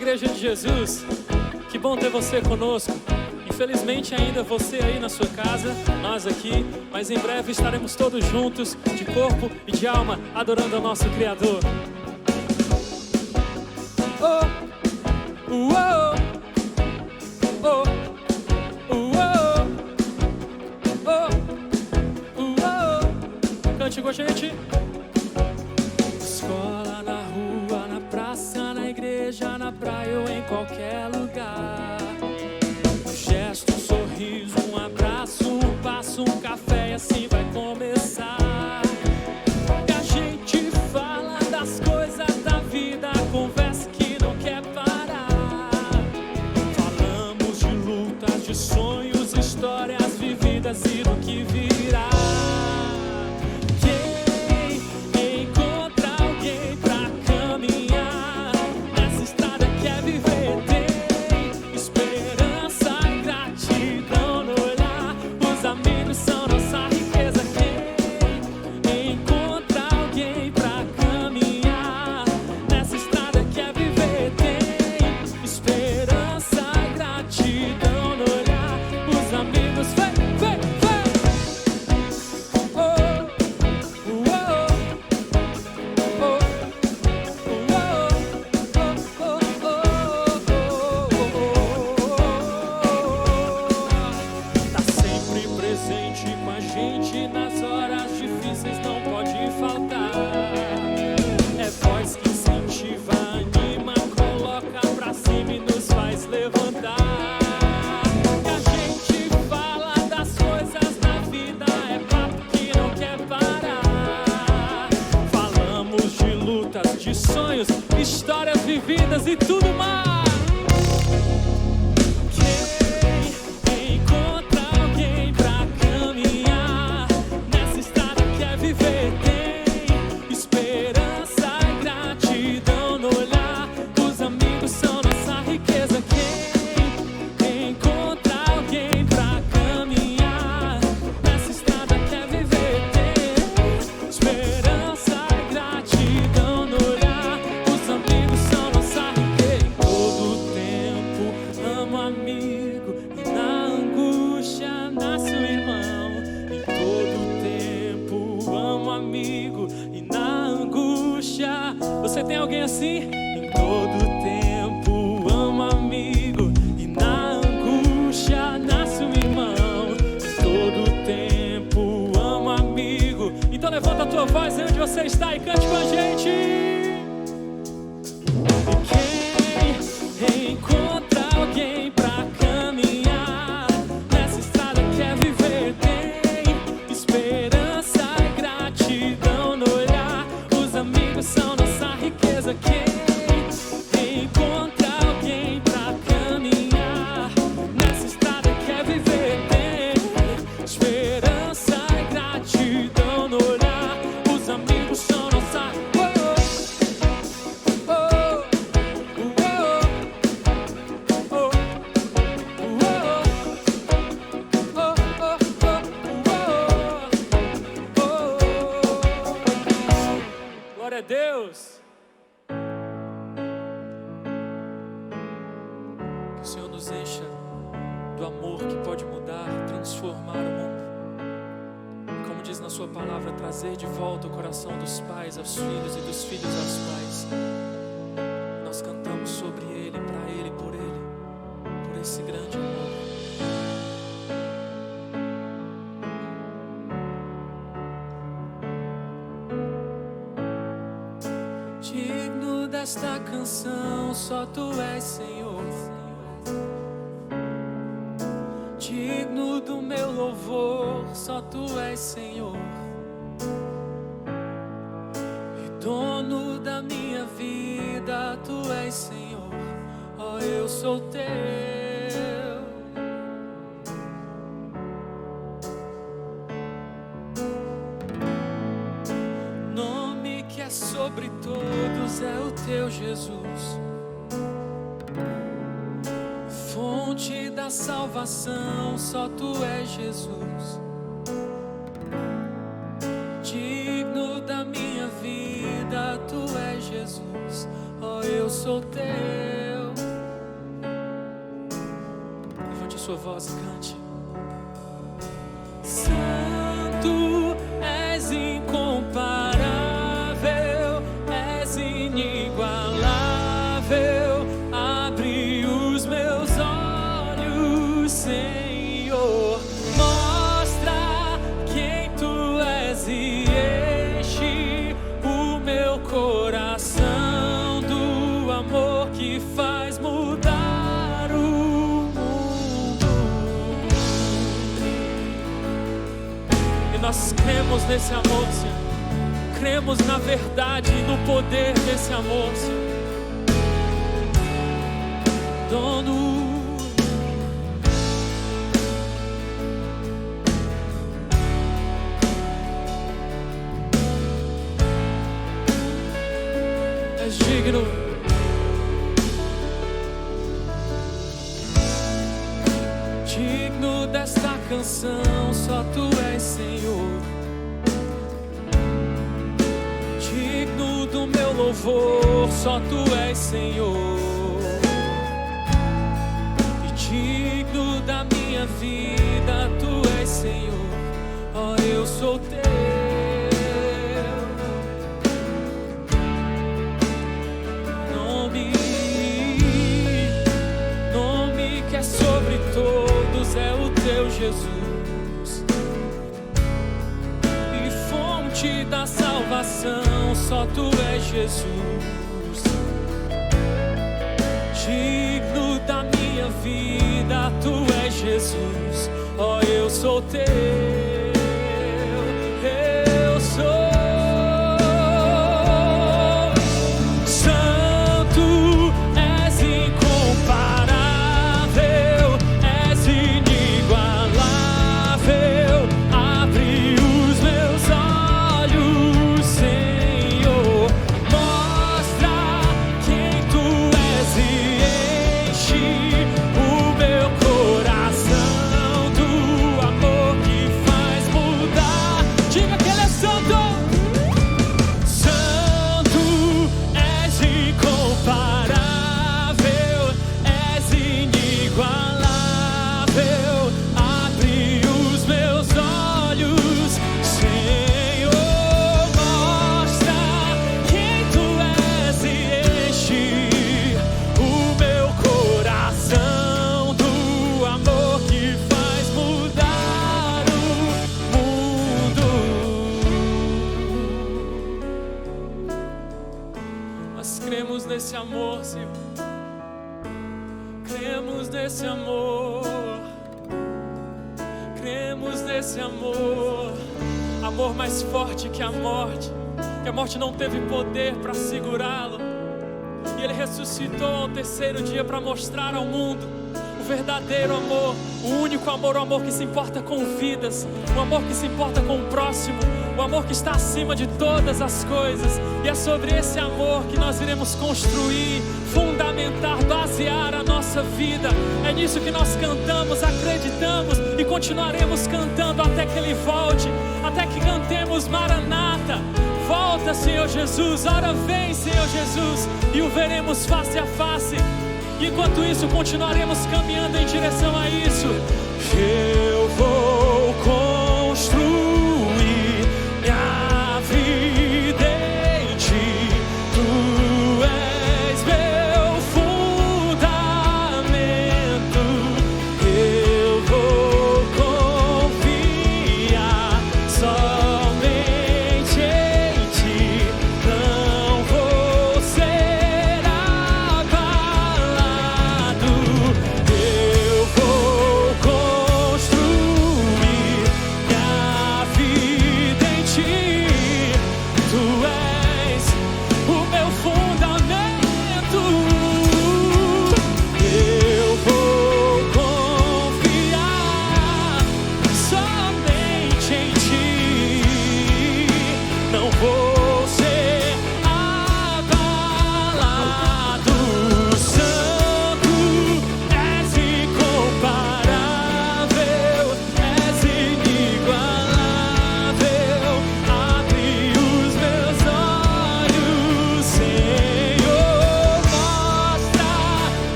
Igreja de Jesus, que bom ter você conosco. Infelizmente ainda você aí na sua casa, nós aqui, mas em breve estaremos todos juntos, de corpo e de alma, adorando ao nosso Criador. Oh, oh, oh, oh, oh, cante com a gente. Escola, na rua, na praça, na igreja, na praia ou em qualquer lugar. Um gesto, um sorriso, um abraço, um passo, um café, e assim vai começar. E a gente fala das coisas da vida, conversa que não quer parar. Falamos de lutas, de sonhos, histórias vividas e do que virá. Histórias vividas e tudo mais. Quem encontra alguém pra caminhar nessa estrada quer viver, tem esperança e gratidão no olhar. Os amigos são nossa riqueza. Quem encontra alguém pra caminhar nessa estrada quer viver, tem esperança e gratidão no olhar. Amigos são nossa riqueza. Em todo tempo amo amigo, e na angústia nasce o irmão. Em todo tempo amo amigo, e na angústia. Você tem alguém assim? Em todo tempo amo amigo, e na angústia nasce o irmão. Em todo tempo amo amigo. Então levanta a tua voz aí onde você está e cante com a gente. Quem encontra alguém pra caminhar nessa estrada quer viver, tem esperança e gratidão no olhar. Os amigos são nossa riqueza. Quem encontra alguém pra caminhar nessa estrada quer viver, tem esperança e gratidão no olhar. Os amigos são nossa riqueza. Glória a Deus. Que o Senhor nos encha do amor que pode mudar, transformar o mundo. E como diz na sua palavra, trazer de volta o coração dos pais aos filhos e dos filhos aos pais. Nós cantamos sobre Ele, para Ele, por esse grande amor. Digno desta canção, só Tu és, Senhor. Digno do meu louvor, só Tu és, Senhor. E dono da minha vida, Tu és, Senhor. Oh, eu sou Teu. Sobre todos é o Teu Jesus, fonte da salvação, só Tu és, Jesus. Digno da minha vida, Tu és, Jesus. Oh, eu sou Teu. sua voz e cante. Santo, és incomparável, és inigualável. Abre os meus olhos, Senhor. Mostra quem tu és e enche o meu coração do amor que faz mudar o mundo. E nós cremos nesse amor, Senhor. Cremos na verdade e no poder desse amor, Senhor. Dono. És digno. Digno desta canção, só tu és, Senhor. Digno do meu louvor, só tu és, Senhor. E digno da minha vida, tu és, Senhor. Ó, eu sou teu. Nome que é sobre todos é o teu Jesus. E fonte da salvação, só tu és, Jesus. Digno da minha vida, tu és, Jesus. Ó, eu sou teu, eu sou. Santo, és incomparável, és inigualável. Abre os meus olhos, Senhor. Mostra quem tu és e enche o meu coração do amor que faz mudar. Diga que Ele é santo. Santo, és incomparável, és inigualável. Abre os meus olhos, Senhor. Mostra quem tu és e enche o meu coração do amor que faz mudar o mundo. Nós cremos nesse amor, Senhor. Cremos nesse amor. Cremos nesse amor. Amor mais forte que a morte. Que a morte não teve poder para segurá-lo. E Ele ressuscitou ao terceiro dia para mostrar ao mundo o verdadeiro amor, o único amor, o amor que se importa com vidas, o amor que se importa com o próximo, o amor que está acima de todas as coisas. E é sobre esse amor que nós iremos construir, fundamentar, basear a nossa vida. É nisso que nós cantamos, acreditamos e continuaremos cantando até que Ele volte, até que cantemos Maranata. Volta, Senhor Jesus, ora vem, Senhor Jesus, e o veremos face a face. E enquanto isso, continuaremos caminhando em direção a isso. Eu vou construir minha vida em Ti. Tu és meu fundamento. Eu vou confiar somente em Ti. Não vou ser abalado. Eu vou construir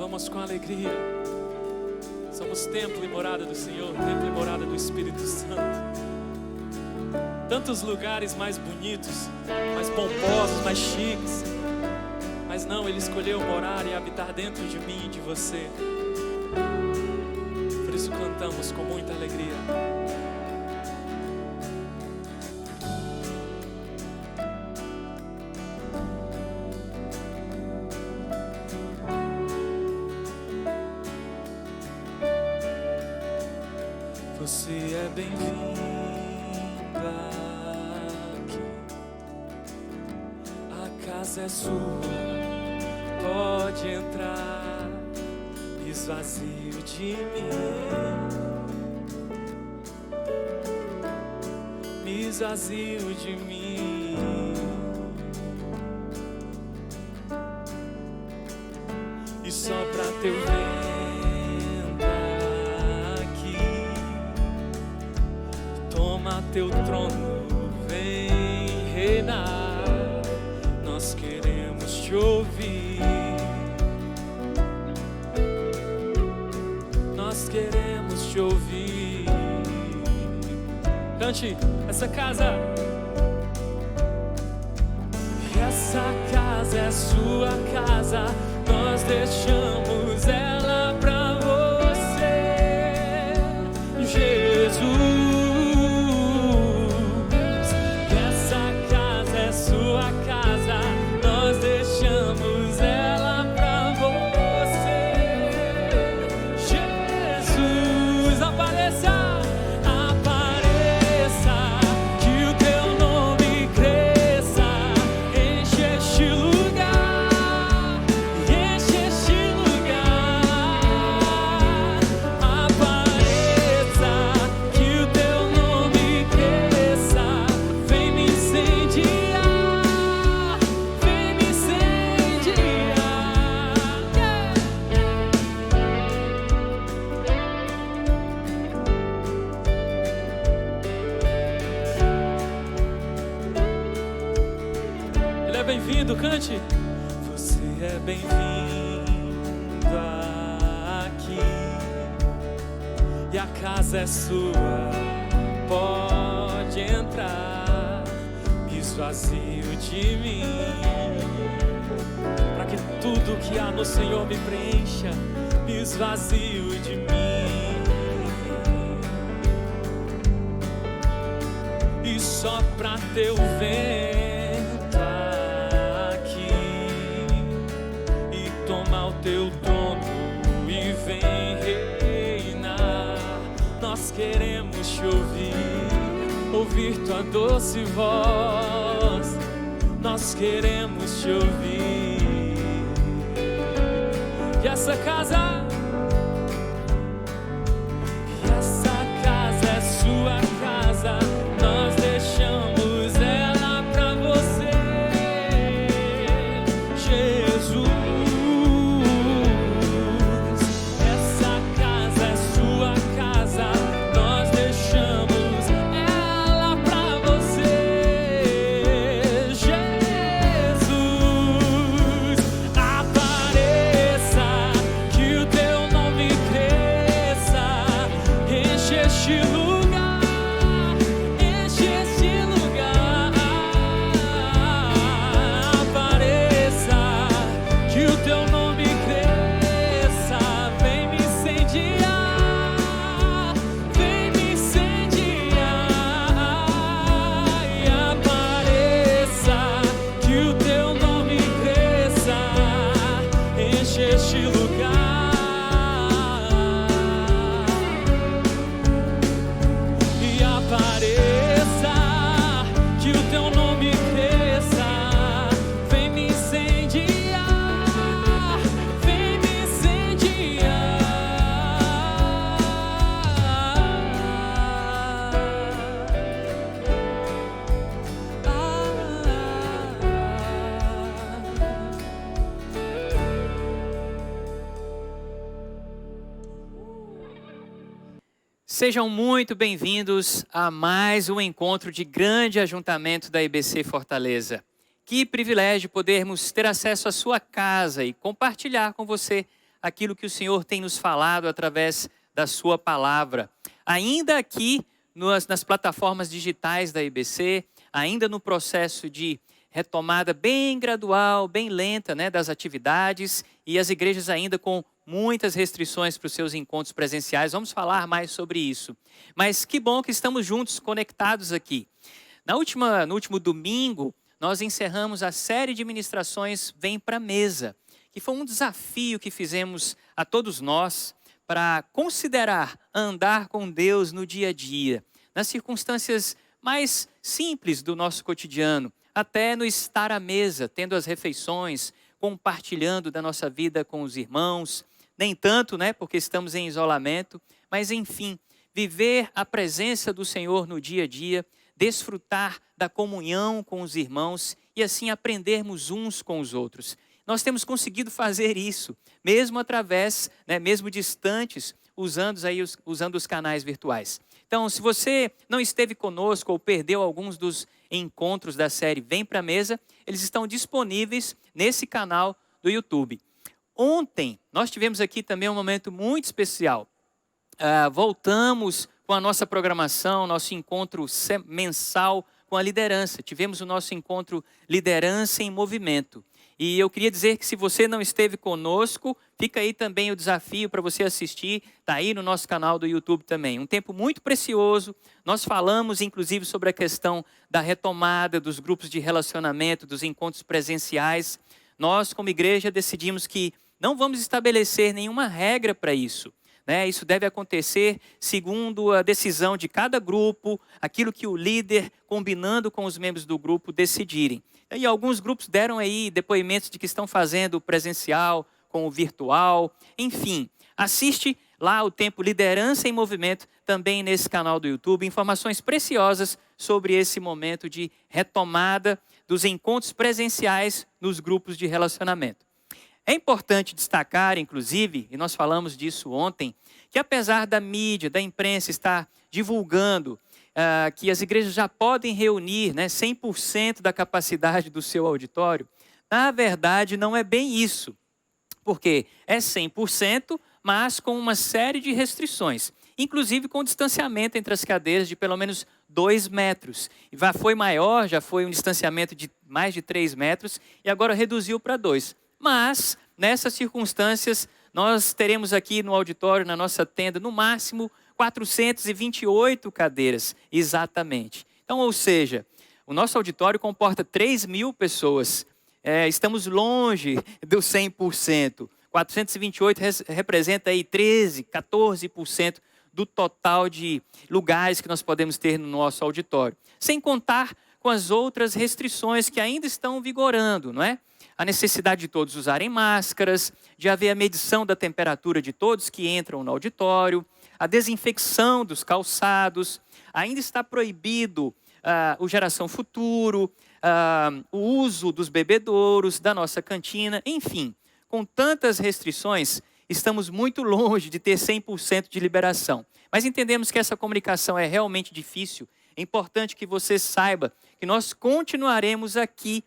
louvamos com alegria. Somos templo e morada do Senhor, templo e morada do Espírito Santo. Tantos lugares mais bonitos, mais pomposos, mais chiques. Mas não, Ele escolheu morar e habitar dentro de mim e de você. Por isso cantamos com muita alegria. Você é bem-vinda aqui. A casa é sua, pode entrar. Me esvazio de mim. Me esvazio de mim. E só pra teu teu trono, vem reinar. Nós queremos te ouvir. Nós queremos te ouvir. Cante essa casa. Essa casa é sua casa. Nós deixamos ela pra você, Jesus. Bem-vindo, cante. Você é bem-vindo aqui. E a casa é sua, pode entrar. Me esvazio de mim, para que tudo que há no Senhor me preencha. Me esvazio de mim. E só pra teu vento teu trono e vem reinar. Nós queremos te ouvir, ouvir tua doce voz. Nós queremos te ouvir. E essa casa é sua casa. Nós deixamos ela pra você, Jesus. Sejam muito bem-vindos a mais um encontro de grande ajuntamento da IBC Fortaleza. Que privilégio podermos ter acesso à sua casa e compartilhar com você aquilo que o Senhor tem nos falado através da sua palavra. Ainda aqui nas plataformas digitais da IBC, ainda no processo de retomada bem gradual, bem lenta, né, das atividades, e as igrejas ainda com muitas restrições para os seus encontros presenciais. Vamos falar mais sobre isso. Mas que bom que estamos juntos, conectados aqui. No último domingo, nós encerramos a série de ministrações Vem para a Mesa, que foi um desafio que fizemos a todos nós para considerar andar com Deus no dia a dia, nas circunstâncias mais simples do nosso cotidiano, até no estar à mesa, tendo as refeições, compartilhando da nossa vida com os irmãos, nem tanto, né, porque estamos em isolamento, mas enfim, viver a presença do Senhor no dia a dia, desfrutar da comunhão com os irmãos e assim aprendermos uns com os outros. Nós temos conseguido fazer isso, mesmo através, né, mesmo distantes, usando os canais virtuais. Então, se você não esteve conosco ou perdeu alguns dos encontros da série Vem para a Mesa, eles estão disponíveis nesse canal do YouTube. Ontem, nós tivemos aqui também um momento muito especial. Voltamos com a nossa programação, nosso encontro mensal com a liderança. Tivemos o nosso encontro Liderança em Movimento. E eu queria dizer que se você não esteve conosco, fica aí também o desafio para você assistir, está aí no nosso canal do YouTube também. Um tempo muito precioso, nós falamos inclusive sobre a questão da retomada dos grupos de relacionamento, dos encontros presenciais. Nós, como igreja, decidimos que não vamos estabelecer nenhuma regra para isso. Isso deve acontecer segundo a decisão de cada grupo, aquilo que o líder, combinando com os membros do grupo, decidirem. E alguns grupos deram aí depoimentos de que estão fazendo o presencial com o virtual. Enfim, assiste lá o tempo Liderança em Movimento, também nesse canal do YouTube. Informações preciosas sobre esse momento de retomada dos encontros presenciais nos grupos de relacionamento. É importante destacar, inclusive, e nós falamos disso ontem, que apesar da mídia, da imprensa estar divulgando que as igrejas já podem reunir 100% da capacidade do seu auditório, na verdade não é bem isso. Porque é 100%, mas com uma série de restrições. Inclusive com distanciamento entre as cadeiras de pelo menos 2 metros. E foi maior, já foi um distanciamento de mais de 3 metros e agora reduziu para 2. Mas, nessas circunstâncias, nós teremos aqui no auditório, na nossa tenda, no máximo 428 cadeiras, exatamente. Então, ou seja, o nosso auditório comporta 3.000 pessoas. Estamos longe do 100%. 428 representa aí 13%, 14% do total de lugares que nós podemos ter no nosso auditório. Sem contar com as outras restrições que ainda estão vigorando, não é? A necessidade de todos usarem máscaras, de haver a medição da temperatura de todos que entram no auditório, a desinfecção dos calçados, ainda está proibido o Geração Futuro, o uso dos bebedouros, da nossa cantina, enfim. Com tantas restrições, estamos muito longe de ter 100% de liberação. Mas entendemos que essa comunicação é realmente difícil. É importante que você saiba que nós continuaremos aqui,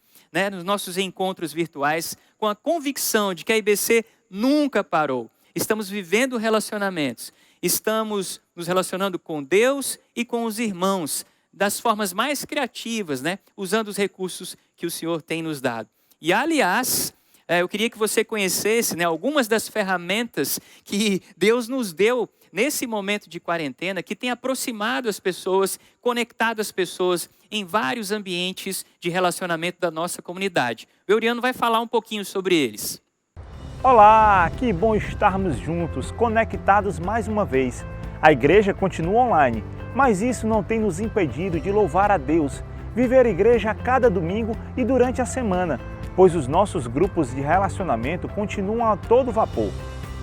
nos nossos encontros virtuais, com a convicção de que a IBC nunca parou. Estamos vivendo relacionamentos, estamos nos relacionando com Deus e com os irmãos, das formas mais criativas, usando os recursos que o Senhor tem nos dado. E, aliás, eu queria que você conhecesse algumas das ferramentas que Deus nos deu nesse momento de quarentena, que tem aproximado as pessoas, conectado as pessoas em vários ambientes de relacionamento da nossa comunidade. O Euriano vai falar um pouquinho sobre eles. Olá, que bom estarmos juntos, conectados mais uma vez. A igreja continua online, mas isso não tem nos impedido de louvar a Deus, viver a igreja a cada domingo e durante a semana, pois os nossos grupos de relacionamento continuam a todo vapor.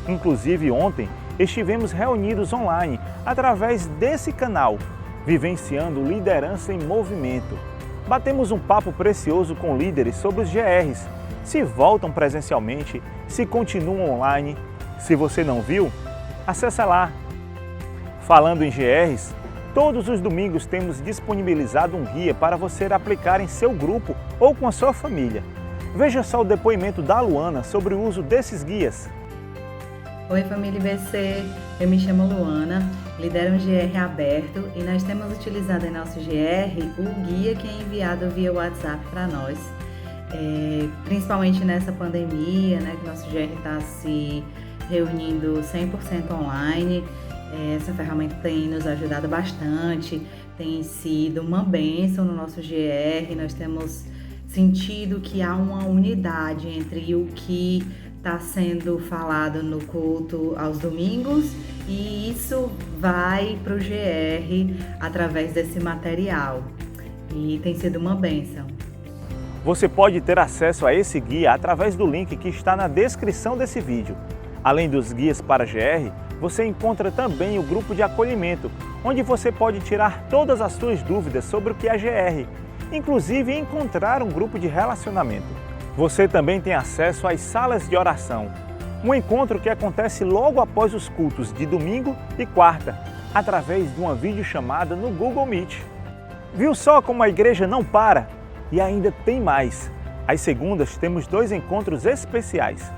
Inclusive ontem, estivemos reunidos online através desse canal, vivenciando Liderança em Movimento. Batemos um papo precioso com líderes sobre os GRs, se voltam presencialmente, se continuam online. Se você não viu, acessa lá. Falando em GRs, todos os domingos temos disponibilizado um guia para você aplicar em seu grupo ou com a sua família. Veja só o depoimento da Luana sobre o uso desses guias. Oi, família IBC, eu me chamo Luana, lidero um GR aberto e nós temos utilizado em nosso GR o guia que é enviado via WhatsApp para nós, principalmente nessa pandemia, né, que nosso GR está se reunindo 100% online. Essa ferramenta tem nos ajudado bastante, tem sido uma bênção no nosso GR, nós temos sentido que há uma unidade entre o que está sendo falado no culto aos domingos e isso vai para o GR através desse material e tem sido uma bênção. Você pode ter acesso a esse guia através do link que está na descrição desse vídeo. Além dos guias para GR, você encontra também o grupo de acolhimento, onde você pode tirar todas as suas dúvidas sobre o que é GR, inclusive encontrar um grupo de relacionamento. Você também tem acesso às salas de oração, um encontro que acontece logo após os cultos de domingo e quarta, através de uma videochamada no Google Meet. Viu só como a igreja não para? E ainda tem mais. Às segundas temos 2 encontros especiais.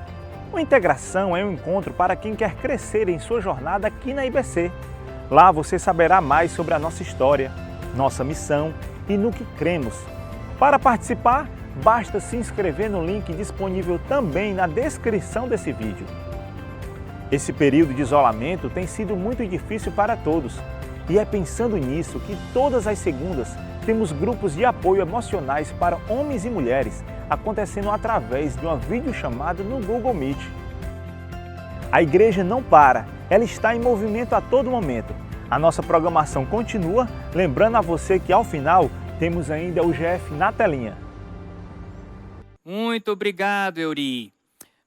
O Integração é um encontro para quem quer crescer em sua jornada aqui na IBC. Lá você saberá mais sobre a nossa história, nossa missão e no que cremos. Para participar, basta se inscrever no link disponível também na descrição desse vídeo. Esse período de isolamento tem sido muito difícil para todos e é pensando nisso que todas as segundas temos grupos de apoio emocionais para homens e mulheres acontecendo através de uma videochamada no Google Meet. A igreja não para, ela está em movimento a todo momento. A nossa programação continua, lembrando a você que ao final temos ainda o GF na telinha. Muito obrigado, Euri.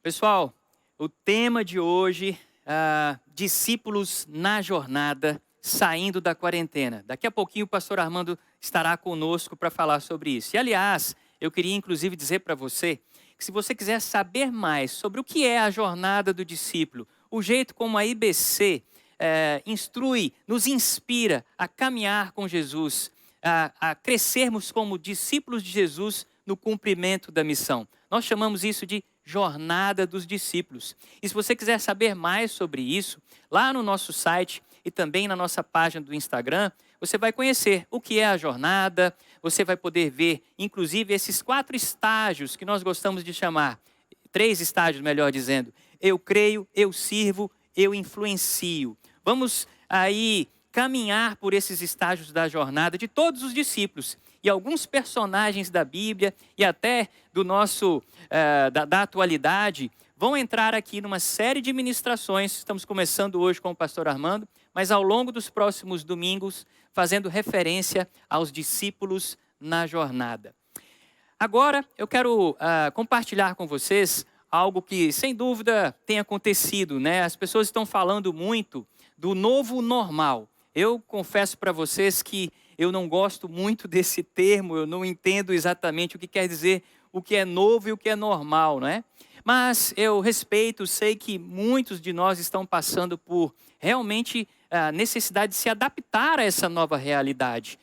Pessoal, o tema de hoje, discípulos na jornada, saindo da quarentena. Daqui a pouquinho o pastor Armando estará conosco para falar sobre isso. E aliás, eu queria inclusive dizer para você que se você quiser saber mais sobre o que é a jornada do discípulo, o jeito como a IBC instrui, nos inspira a caminhar com Jesus, a crescermos como discípulos de Jesus no cumprimento da missão. Nós chamamos isso de jornada dos discípulos. E se você quiser saber mais sobre isso, lá no nosso site e também na nossa página do Instagram, você vai conhecer o que é a jornada, você vai poder ver, inclusive, esses 4 estágios que nós gostamos de chamar, 3 estágios, melhor dizendo. Eu creio, eu sirvo, eu influencio. Vamos aí caminhar por esses estágios da jornada de todos os discípulos. E alguns personagens da Bíblia e até do nosso, da atualidade vão entrar aqui numa série de ministrações. Estamos começando hoje com o pastor Armando, mas ao longo dos próximos domingos, fazendo referência aos discípulos na jornada. Agora, eu quero compartilhar com vocês algo que, sem dúvida, tem acontecido, né? As pessoas estão falando muito do novo normal. Eu confesso para vocês que eu não gosto muito desse termo, eu não entendo exatamente o que quer dizer o que é novo e o que é normal, não é? Mas eu respeito, sei que muitos de nós estão passando por realmente a necessidade de se adaptar a essa nova realidade.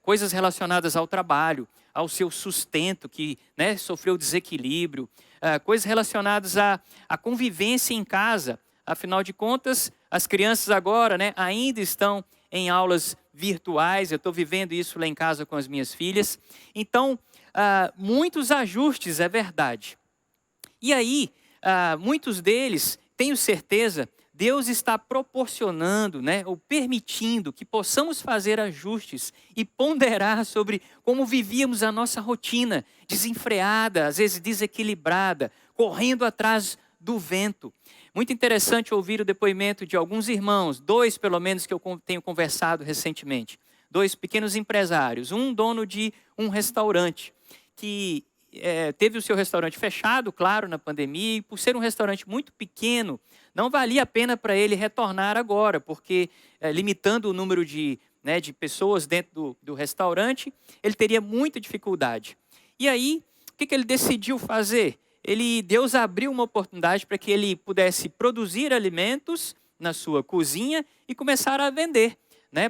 Coisas relacionadas ao trabalho, ao seu sustento que sofreu desequilíbrio, coisas relacionadas à convivência em casa. Afinal de contas, as crianças agora ainda estão em aulas virtuais, eu estou vivendo isso lá em casa com as minhas filhas. Então, muitos ajustes, é verdade. E aí, muitos deles, tenho certeza, Deus está proporcionando, ou permitindo que possamos fazer ajustes e ponderar sobre como vivíamos a nossa rotina, desenfreada, às vezes desequilibrada, correndo atrás do vento. Muito interessante ouvir o depoimento de alguns irmãos, 2 pelo menos que eu tenho conversado recentemente. 2 pequenos empresários, um dono de um restaurante, que teve o seu restaurante fechado, claro, na pandemia, e por ser um restaurante muito pequeno, não valia a pena para ele retornar agora, porque limitando o número de pessoas dentro do restaurante, ele teria muita dificuldade. E aí, o que ele decidiu fazer? Deus abriu uma oportunidade para que ele pudesse produzir alimentos na sua cozinha e começar a vender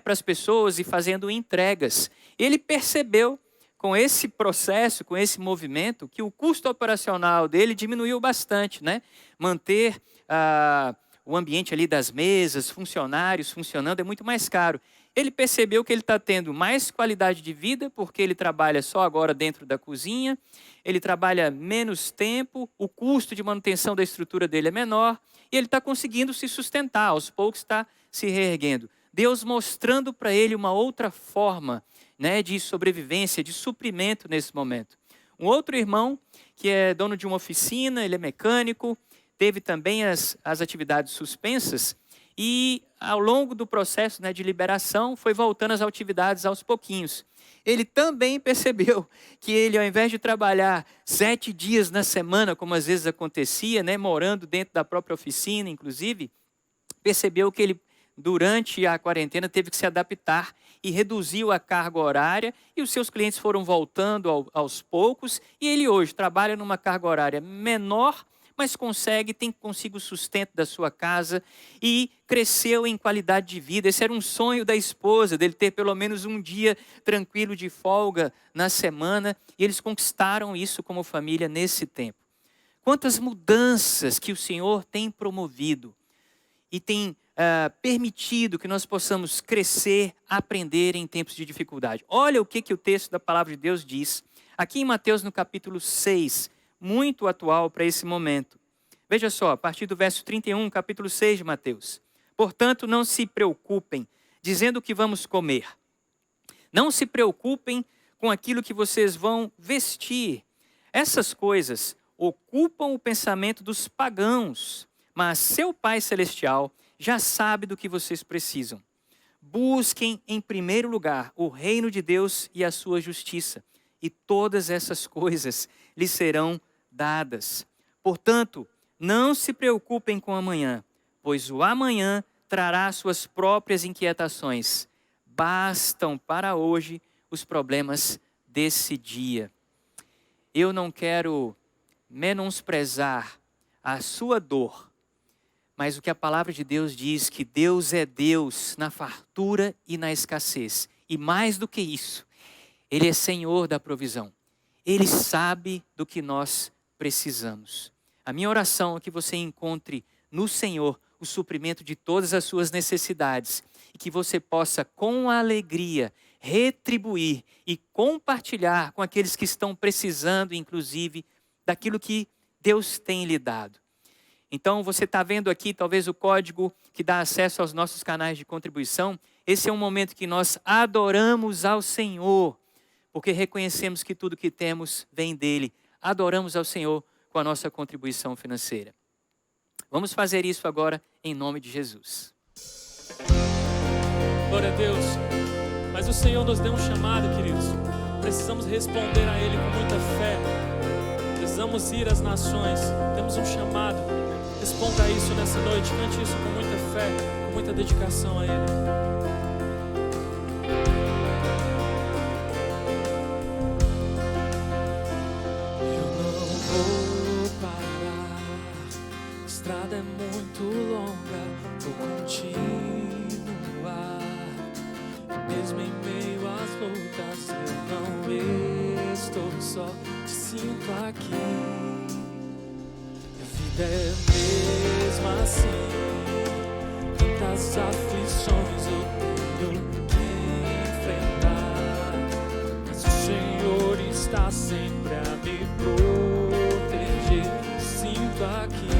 para as pessoas e fazendo entregas. Ele percebeu com esse processo, com esse movimento, que o custo operacional dele diminuiu bastante, né? Manter o ambiente ali das mesas, funcionários funcionando, é muito mais caro. Ele percebeu que ele está tendo mais qualidade de vida, porque ele trabalha só agora dentro da cozinha, ele trabalha menos tempo, o custo de manutenção da estrutura dele é menor, e ele está conseguindo se sustentar, aos poucos está se reerguendo. Deus mostrando para ele uma outra forma, né, de sobrevivência, de suprimento nesse momento. Um outro irmão, que é dono de uma oficina, ele é mecânico, teve também as atividades suspensas, e ao longo do processo, né, de liberação, foi voltando às atividades aos pouquinhos. Ele também percebeu que ele, ao invés de trabalhar 7 dias na semana, como às vezes acontecia, né, morando dentro da própria oficina, inclusive, percebeu que ele, durante a quarentena, teve que se adaptar e reduziu a carga horária, e os seus clientes foram voltando aos poucos, e ele hoje trabalha numa carga horária menor, mas tem consigo o sustento da sua casa e cresceu em qualidade de vida. Esse era um sonho da esposa, dele ter pelo menos um dia tranquilo de folga na semana, e eles conquistaram isso como família nesse tempo. Quantas mudanças que o Senhor tem promovido e tem permitido que nós possamos crescer, aprender em tempos de dificuldade. Olha o que o texto da palavra de Deus diz, aqui em Mateus no capítulo 6, muito atual para esse momento. Veja só, a partir do verso 31, capítulo 6 de Mateus. Portanto, não se preocupem, dizendo o que vamos comer. Não se preocupem com aquilo que vocês vão vestir. Essas coisas ocupam o pensamento dos pagãos, mas seu Pai Celestial já sabe do que vocês precisam. Busquem em primeiro lugar o reino de Deus e a sua justiça, e todas essas coisas lhes serão dadas. Portanto, não se preocupem com o amanhã, pois o amanhã trará suas próprias inquietações. Bastam para hoje os problemas desse dia. Eu não quero menosprezar a sua dor, mas o que a palavra de Deus diz, que Deus é Deus na fartura e na escassez. E mais do que isso, Ele é Senhor da provisão. Ele sabe do que nós precisamos. A minha oração é que você encontre no Senhor o suprimento de todas as suas necessidades e que você possa, com alegria, retribuir e compartilhar com aqueles que estão precisando, inclusive, daquilo que Deus tem lhe dado. Então, você está vendo aqui, talvez, o código que dá acesso aos nossos canais de contribuição. Esse é um momento que nós adoramos ao Senhor, porque reconhecemos que tudo que temos vem dEle. Adoramos ao Senhor com a nossa contribuição financeira. Vamos fazer isso agora em nome de Jesus. Glória a Deus. Mas o Senhor nos deu um chamado, queridos. Precisamos responder a Ele com muita fé. Precisamos ir às nações. Temos um chamado. Responda a isso nessa noite. Cante isso com muita fé, com muita dedicação a Ele. A estrada é muito longa, vou continuar. Mesmo em meio às lutas, eu não estou só, te sinto aqui. A vida é mesmo assim, tantas aflições eu tenho que enfrentar, mas o Senhor está sempre a me proteger, sinto aqui.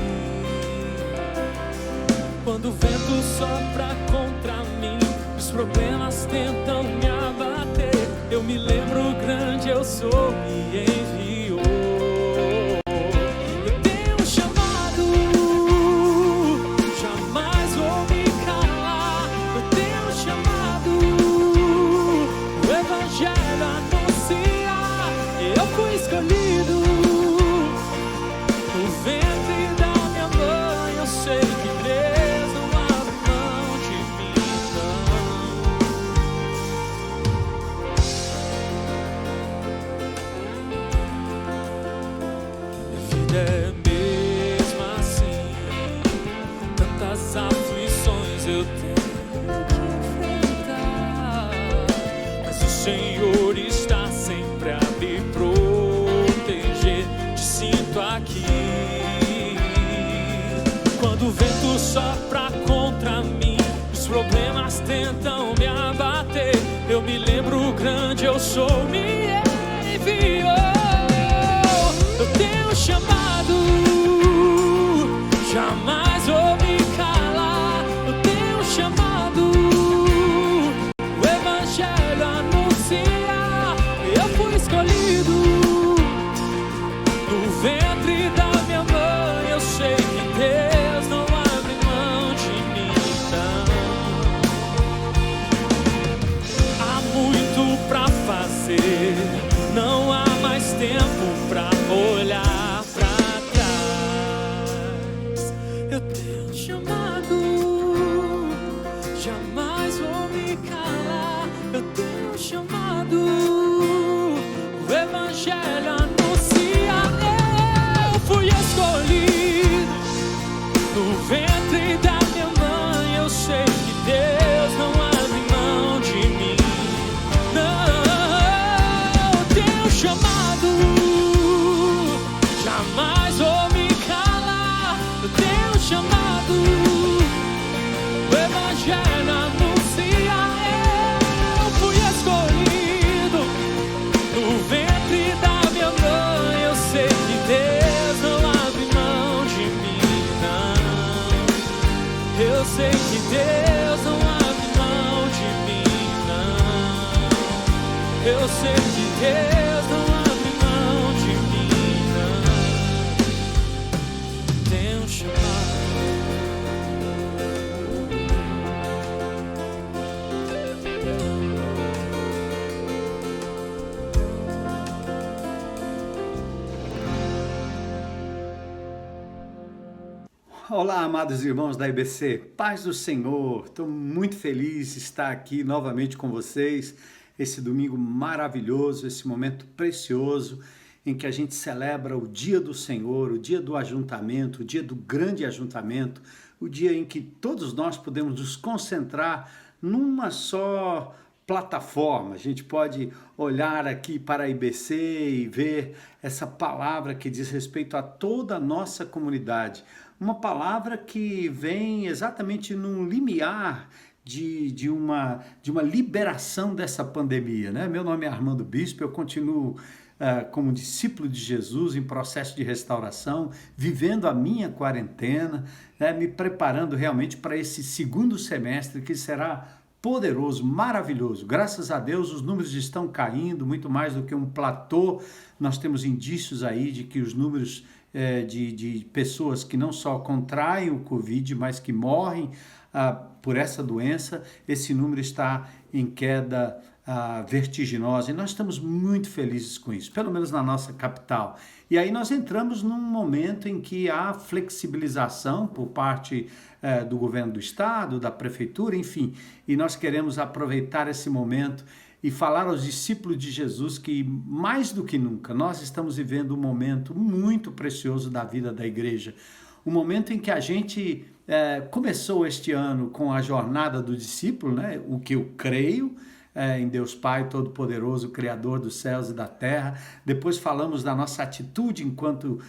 Quando o vento sopra contra mim, os problemas tentam me abater, eu me lembro o grande eu sou, me enviou. Eu tenho um chamado, jamais vou me calar. Eu tenho um chamado, o evangelho anunciar. Eu fui escolhido no ventre da minha mãe, eu sei que é mesmo assim, tantas aflições eu tenho que enfrentar, mas o Senhor está sempre a me lembro grande, eu sou, me enviou. Eu tenho um chamado, jamais vou me calar. Eu tenho um chamado, o evangelho anunciar. Eu fui escolhido no ventre da minha mãe. Eu sei que Deus não abre mão de mim, não. Há muito pra fazer, não há mais tempo pra olhar pra trás. Eu tenho um chamado, jamais vou me calar. Eu tenho um chamado, o evangelho anuncia. Eu fui escolhido no ventre da minha mãe. Eu sei que Deus não abre mão de mim, não. Eu tenho um chamado, jamais vou me calar. Eu tenho um chamado, o evangelho anuncia. Eu fui escolhido no ventre da minha mãe. Eu sei que Deus não abre mão de mim, não. Eu sei que Deus não abre mão de mim, não. Eu sei que Deus não abre mão de mim, não. Tem um chamado. Olá, amados irmãos da IBC, paz do Senhor. Estou muito feliz de estar aqui novamente com vocês, esse domingo maravilhoso, esse momento precioso em que a gente celebra o dia do Senhor, o dia do ajuntamento, o dia do grande ajuntamento, o dia em que todos nós podemos nos concentrar numa só plataforma. A gente pode olhar aqui para a IBC e ver essa palavra que diz respeito a toda a nossa comunidade. Uma palavra que vem exatamente num limiar de uma liberação dessa pandemia, né? Meu nome é Armando Bispo, eu continuo como discípulo de Jesus em processo de restauração, vivendo a minha quarentena, né? Me preparando realmente para esse segundo semestre que será poderoso, maravilhoso. Graças a Deus os números estão caindo, muito mais do que um platô. Nós temos indícios aí de que os números de pessoas que não só contraem o Covid, mas que morrem por essa doença, esse número está em queda vertiginosa, e nós estamos muito felizes com isso, pelo menos na nossa capital. E aí nós entramos num momento em que há flexibilização por parte do governo do estado, da prefeitura, enfim, e nós queremos aproveitar esse momento e falar aos discípulos de Jesus que, mais do que nunca, nós estamos vivendo um momento muito precioso da vida da igreja. Um momento em que a gente começou este ano com a jornada do discípulo, né? O que eu creio, em Deus Pai Todo-Poderoso, Criador dos céus e da terra. Depois falamos da nossa atitude enquanto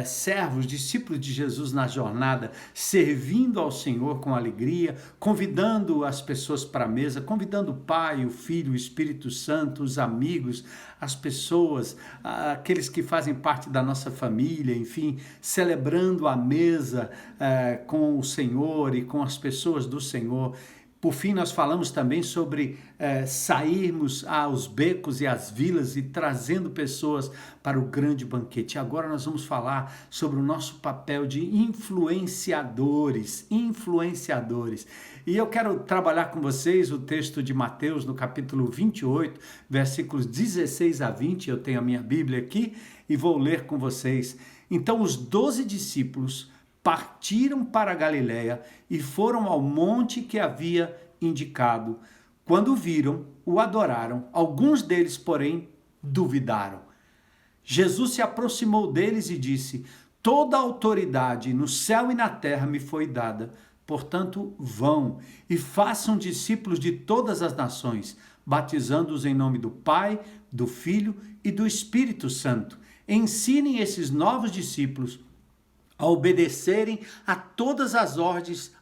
servos, discípulos de Jesus na jornada, servindo ao Senhor com alegria, convidando as pessoas para a mesa, convidando o Pai, o Filho, o Espírito Santo, os amigos, as pessoas, aqueles que fazem parte da nossa família, enfim, celebrando a mesa com o Senhor e com as pessoas do Senhor. Por fim, nós falamos também sobre sairmos aos becos e às vilas e trazendo pessoas para o grande banquete. Agora nós vamos falar sobre o nosso papel de influenciadores. E eu quero trabalhar com vocês o texto de Mateus, no capítulo 28, versículos 16 a 20. Eu tenho a minha Bíblia aqui e vou ler com vocês. Então, os 12 discípulos partiram para a Galiléia e foram ao monte que havia indicado. Quando viram, o adoraram. Alguns deles, porém, duvidaram. Jesus se aproximou deles e disse: toda a autoridade no céu e na terra me foi dada. Portanto, vão e façam discípulos de todas as nações, batizando-os em nome do Pai, do Filho e do Espírito Santo. Ensinem esses novos discípulos a obedecerem a todas as ordens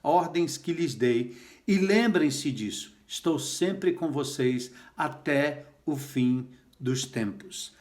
que lhes dei, e lembrem-se disso, estou sempre com vocês até o fim dos tempos.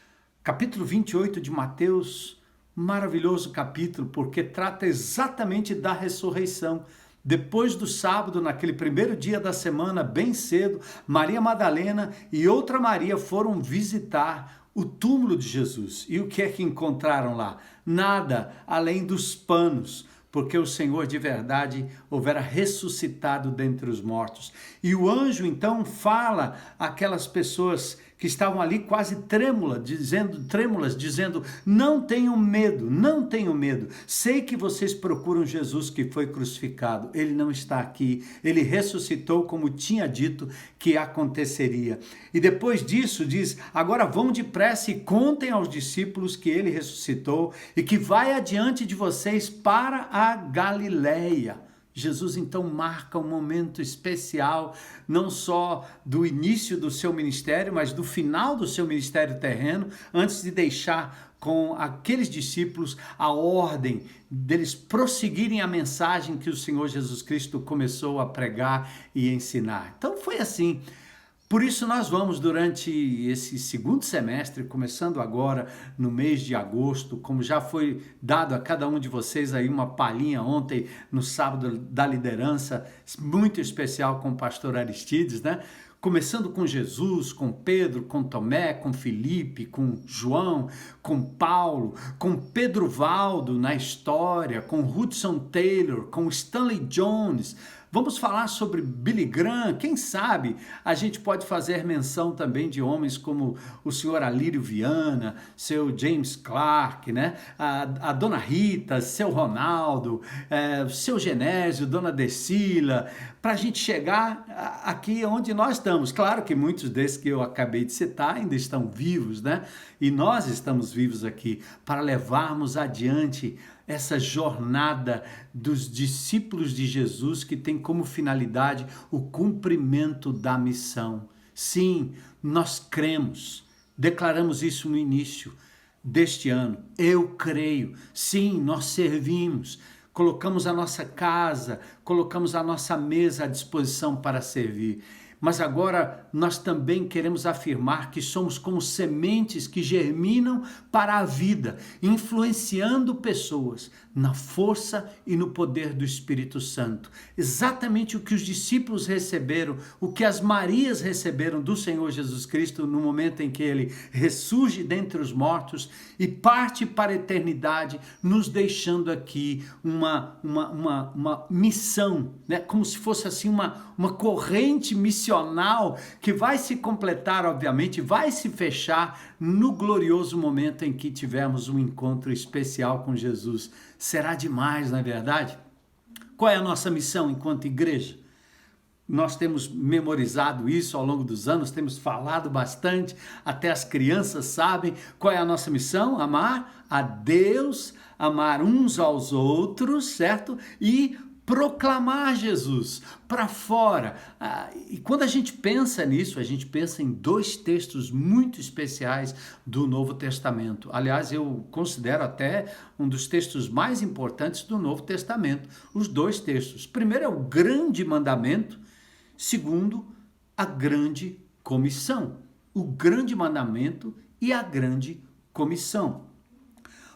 Capítulo 28 de Mateus, maravilhoso capítulo, porque trata exatamente da ressurreição. Depois do sábado, naquele primeiro dia da semana, bem cedo, Maria Madalena e outra Maria foram visitar o túmulo de Jesus. E o que é que encontraram lá? Nada além dos panos, porque o Senhor de verdade houvera ressuscitado dentre os mortos. E o anjo então fala àquelas pessoas que estavam ali quase trêmulas, dizendo, não tenham medo, não tenham medo. Sei que vocês procuram Jesus que foi crucificado. Ele não está aqui. Ele ressuscitou como tinha dito que aconteceria. E depois disso diz, agora vão depressa e contem aos discípulos que ele ressuscitou e que vai adiante de vocês para a Galileia. Jesus então marca um momento especial, não só do início do seu ministério, mas do final do seu ministério terreno, antes de deixar com aqueles discípulos a ordem deles prosseguirem a mensagem que o Senhor Jesus Cristo começou a pregar e ensinar. Então foi assim. Por isso nós vamos durante esse segundo semestre, começando agora no mês de agosto, como já foi dado a cada um de vocês aí uma palhinha ontem no sábado da liderança, muito especial com o pastor Aristides, né? Começando com Jesus, com Pedro, com Tomé, com Felipe, com João, com Paulo, com Pedro Valdo na história, com Hudson Taylor, com Stanley Jones. Vamos falar sobre Billy Graham, quem sabe a gente pode fazer menção também de homens como o senhor Alírio Viana, seu James Clark, né? a dona Rita, seu Ronaldo, seu Genésio, dona Decila, para a gente chegar aqui onde nós estamos. Claro que muitos desses que eu acabei de citar ainda estão vivos, né? E nós estamos vivos aqui para levarmos adiante essa jornada dos discípulos de Jesus que tem como finalidade o cumprimento da missão. Sim, nós cremos, declaramos isso no início deste ano. Eu creio, sim, nós servimos, colocamos a nossa casa, colocamos a nossa mesa à disposição para servir. Mas agora nós também queremos afirmar que somos como sementes que germinam para a vida, influenciando pessoas na força e no poder do Espírito Santo. Exatamente o que os discípulos receberam, o que as Marias receberam do Senhor Jesus Cristo no momento em que ele ressurge dentre os mortos e parte para a eternidade, nos deixando aqui uma missão, né? Como se fosse assim uma corrente missional que vai se completar, obviamente, vai se fechar no glorioso momento em que tivermos um encontro especial com Jesus. Será demais, não é verdade? Qual é a nossa missão enquanto igreja? Nós temos memorizado isso ao longo dos anos, temos falado bastante, até as crianças sabem qual é a nossa missão: amar a Deus, amar uns aos outros, certo? E proclamar Jesus para fora. E quando a gente pensa nisso, a gente pensa em dois textos muito especiais do Novo Testamento. Aliás, eu considero até um dos textos mais importantes do Novo Testamento. Os dois textos. Primeiro é o grande mandamento, segundo, a grande comissão. O grande mandamento e a grande comissão.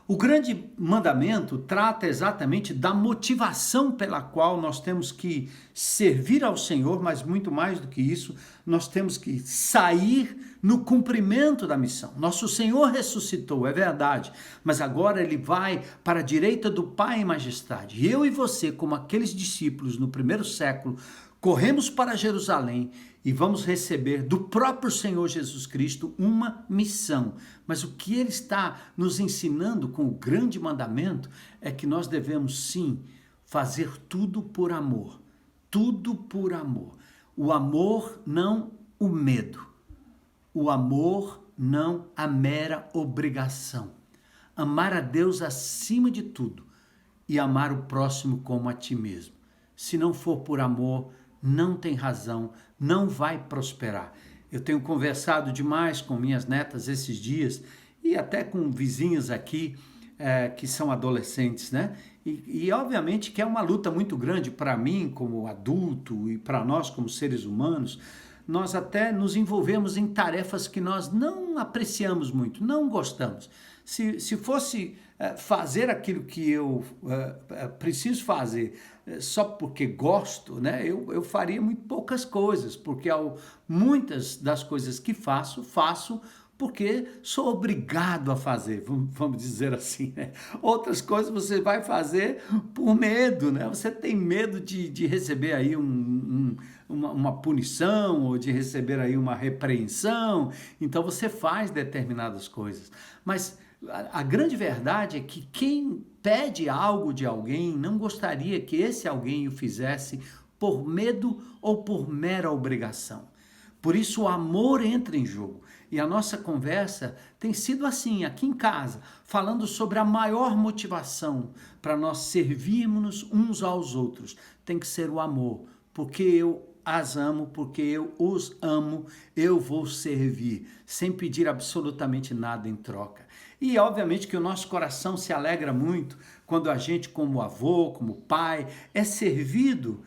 O grande mandamento trata exatamente da motivação pela qual nós temos que servir ao Senhor, mas muito mais do que isso, nós temos que sair no cumprimento da missão. Nosso Senhor ressuscitou, é verdade, mas agora ele vai para a direita do Pai em majestade. E eu e você, como aqueles discípulos no primeiro século, corremos para Jerusalém e vamos receber do próprio Senhor Jesus Cristo uma missão. Mas o que ele está nos ensinando com o grande mandamento é que nós devemos sim fazer tudo por amor. Tudo por amor. O amor, não o medo. O amor, não a mera obrigação. Amar a Deus acima de tudo e amar o próximo como a ti mesmo. Se não for por amor, não tem razão, não vai prosperar. Eu tenho conversado demais com minhas netas esses dias e até com vizinhos aqui, que são adolescentes, né? E obviamente que é uma luta muito grande para mim como adulto e para nós como seres humanos. Nós até nos envolvemos em tarefas que nós não apreciamos muito, não gostamos. Se fosse fazer aquilo que eu preciso fazer só porque gosto, né, eu faria muito poucas coisas, porque muitas das coisas que faço porque sou obrigado a fazer, vamos dizer assim, né? Outras coisas você vai fazer por medo, né? Você tem medo de receber aí uma punição ou de receber aí uma repreensão, então você faz determinadas coisas. Mas a grande verdade é que quem pede algo de alguém não gostaria que esse alguém o fizesse por medo ou por mera obrigação. Por isso o amor entra em jogo. E a nossa conversa tem sido assim, aqui em casa, falando sobre a maior motivação para nós servirmos uns aos outros. Tem que ser o amor, porque eu as amo, porque eu os amo, eu vou servir, sem pedir absolutamente nada em troca. E obviamente que o nosso coração se alegra muito quando a gente, como avô, como pai, é servido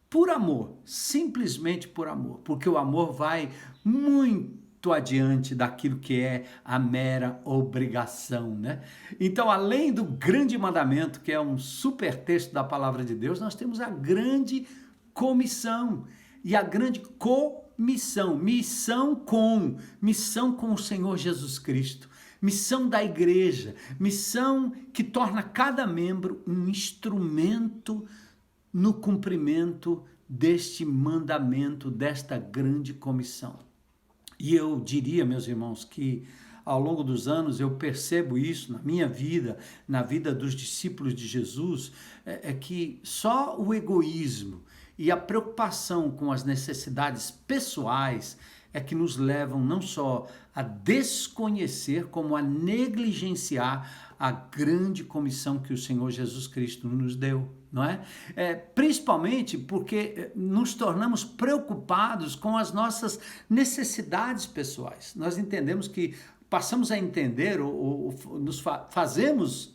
por amor, simplesmente por amor, porque o amor vai muito adiante daquilo que é a mera obrigação, né? Então, além do grande mandamento, que é um super texto da palavra de Deus, nós temos a grande comissão e a grande comissão, missão com o Senhor Jesus Cristo, missão da igreja, missão que torna cada membro um instrumento no cumprimento deste mandamento, desta grande comissão. E eu diria, meus irmãos, que ao longo dos anos eu percebo isso na minha vida, na vida dos discípulos de Jesus, é que só o egoísmo e a preocupação com as necessidades pessoais é que nos levam não só a desconhecer, como a negligenciar a grande comissão que o Senhor Jesus Cristo nos deu, não é? Principalmente porque nos tornamos preocupados com as nossas necessidades pessoais. Nós entendemos que passamos a entender, ou nos fazemos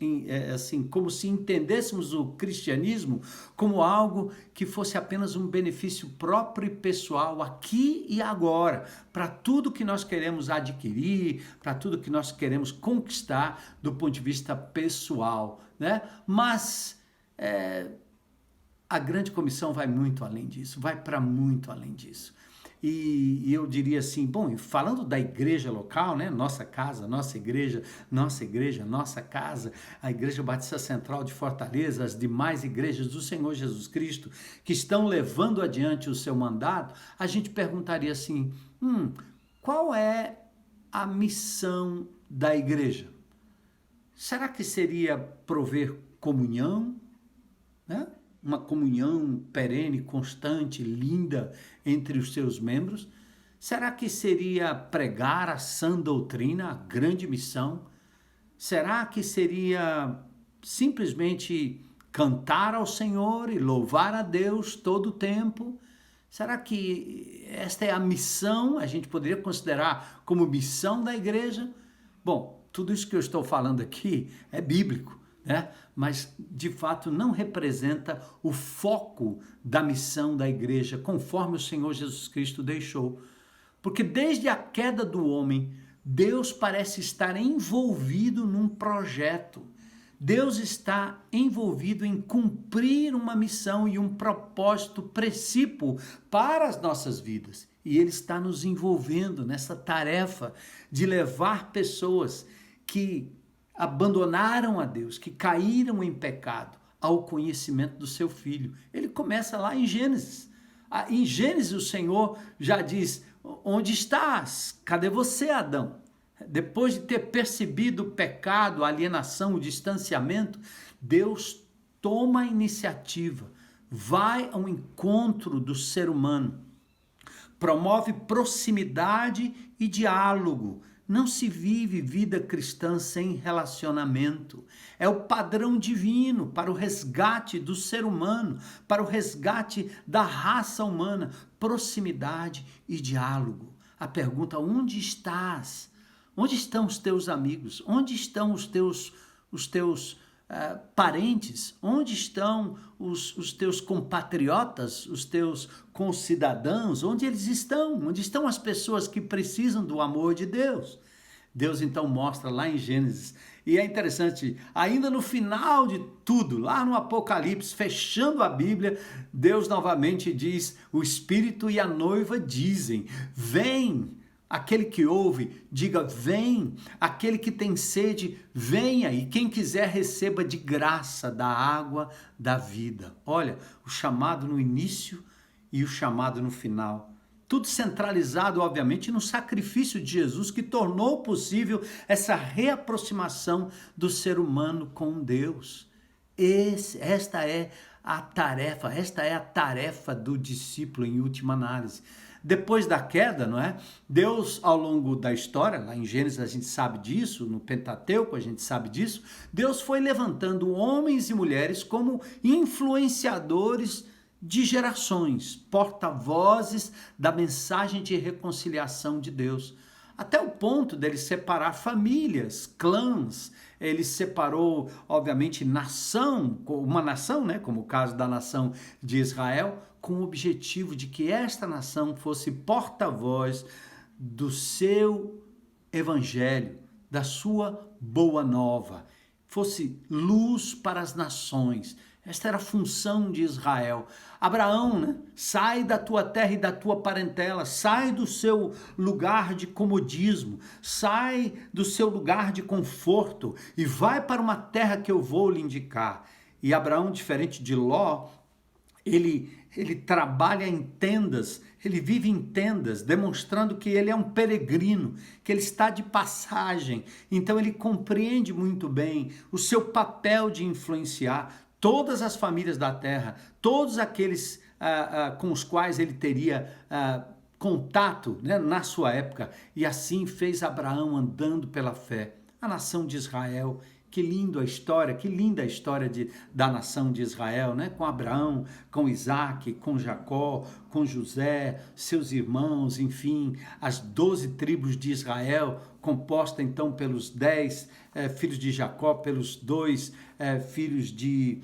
assim, como se entendêssemos o cristianismo como algo que fosse apenas um benefício próprio e pessoal, aqui e agora, para tudo que nós queremos adquirir, para tudo que nós queremos conquistar do ponto de vista pessoal, né? Mas a grande comissão vai muito além disso, vai para muito além disso. E eu diria assim, bom, falando da igreja local, né, nossa casa, nossa igreja, nossa casa, a Igreja Batista Central de Fortaleza, as demais igrejas do Senhor Jesus Cristo que estão levando adiante o seu mandato, a gente perguntaria assim, qual é a missão da igreja? Será que seria prover comunhão, né? Uma comunhão perene, constante, linda entre os seus membros? Será que seria pregar a sã doutrina, a grande missão? Será que seria simplesmente cantar ao Senhor e louvar a Deus todo o tempo? Será que esta é a missão, a gente poderia considerar como missão da igreja? Bom, tudo isso que eu estou falando aqui é bíblico, né? Mas de fato não representa o foco da missão da igreja, conforme o Senhor Jesus Cristo deixou. Porque desde a queda do homem, Deus parece estar envolvido num projeto. Deus está envolvido em cumprir uma missão e um propósito precípuo para as nossas vidas. E Ele está nos envolvendo nessa tarefa de levar pessoas que abandonaram a Deus, que caíram em pecado, ao conhecimento do seu Filho. Ele começa lá em Gênesis. Em Gênesis o Senhor já diz, onde estás? Cadê você, Adão? Depois de ter percebido o pecado, a alienação, o distanciamento, Deus toma a iniciativa, vai ao encontro do ser humano, promove proximidade e diálogo. Não se vive vida cristã sem relacionamento. É o padrão divino para o resgate do ser humano, para o resgate da raça humana, proximidade e diálogo. A pergunta, onde estás? Onde estão os teus amigos? Onde estão os os teus parentes? Onde estão os teus compatriotas, os teus concidadãos? Onde eles estão? Onde estão as pessoas que precisam do amor de Deus? Deus então mostra lá em Gênesis, e é interessante, ainda no final de tudo, lá no Apocalipse, fechando a Bíblia, Deus novamente diz, o Espírito e a noiva dizem, vem. Aquele que ouve, diga, vem. Aquele que tem sede, venha. E quem quiser, receba de graça da água da vida. Olha, o chamado no início e o chamado no final. Tudo centralizado, obviamente, no sacrifício de Jesus, que tornou possível essa reaproximação do ser humano com Deus. Esta é a tarefa do discípulo em última análise. Depois da queda, não é? Deus, ao longo da história, lá em Gênesis a gente sabe disso, no Pentateuco a gente sabe disso, Deus foi levantando homens e mulheres como influenciadores de gerações, porta-vozes da mensagem de reconciliação de Deus. Até o ponto dele separar famílias, clãs, ele separou, obviamente, uma nação, né, como o caso da nação de Israel, com o objetivo de que esta nação fosse porta-voz do seu evangelho, da sua boa nova, fosse luz para as nações. Esta era a função de Israel. Abraão, né? Sai da tua terra e da tua parentela, sai do seu lugar de comodismo, sai do seu lugar de conforto e vai para uma terra que eu vou lhe indicar. E Abraão, diferente de Ló, ele trabalha em tendas, ele vive em tendas, demonstrando que ele é um peregrino, que ele está de passagem. Então ele compreende muito bem o seu papel de influenciar todas as famílias da terra, todos aqueles com os quais ele teria contato, né, na sua época. E assim fez Abraão andando pela fé. A nação de Israel, que linda a história da nação de Israel, né? Com Abraão, com Isaac, com Jacó, com José, seus irmãos, enfim, as 12 tribos de Israel, composta então pelos 10 filhos de Jacó, pelos 2 filhos de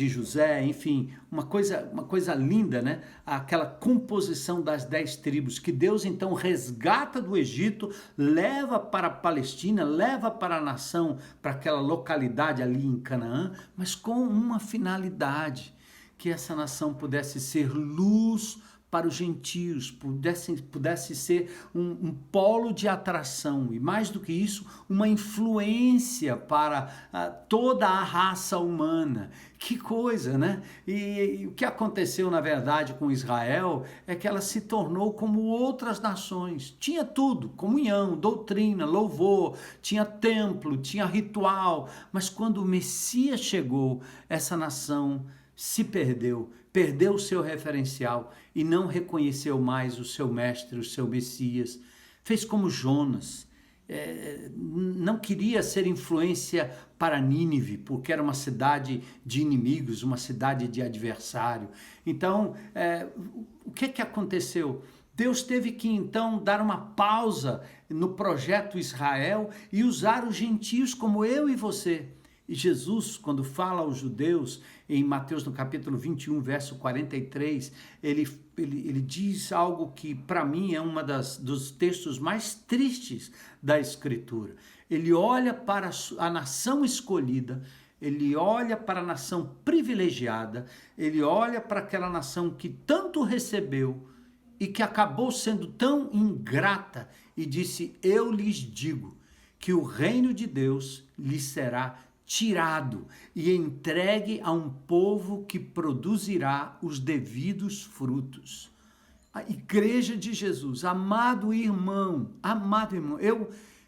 José, enfim, uma coisa linda, né? Aquela composição das 10 tribos que Deus então resgata do Egito, leva para a Palestina, leva para a nação, para aquela localidade ali em Canaã, mas com uma finalidade, que essa nação pudesse ser luz para os gentios, pudesse ser um polo de atração e, mais do que isso, uma influência para toda a raça humana. Que coisa, né? E o que aconteceu, na verdade, com Israel é que ela se tornou como outras nações. Tinha tudo, comunhão, doutrina, louvor, tinha templo, tinha ritual, mas quando o Messias chegou, essa nação se perdeu o seu referencial e não reconheceu mais o seu mestre, o seu Messias. Fez como Jonas, não queria ser influência para Nínive, porque era uma cidade de inimigos, uma cidade de adversário. Então, o que aconteceu? Deus teve que então dar uma pausa no projeto Israel e usar os gentios como eu e você. E Jesus, quando fala aos judeus, em Mateus no capítulo 21, verso 43, ele diz algo que para mim é dos textos mais tristes da Escritura. Ele olha para a nação escolhida, ele olha para a nação privilegiada, ele olha para aquela nação que tanto recebeu e que acabou sendo tão ingrata e disse, eu lhes digo que o reino de Deus lhes será tirado e entregue a um povo que produzirá os devidos frutos. A igreja de Jesus, amado irmão,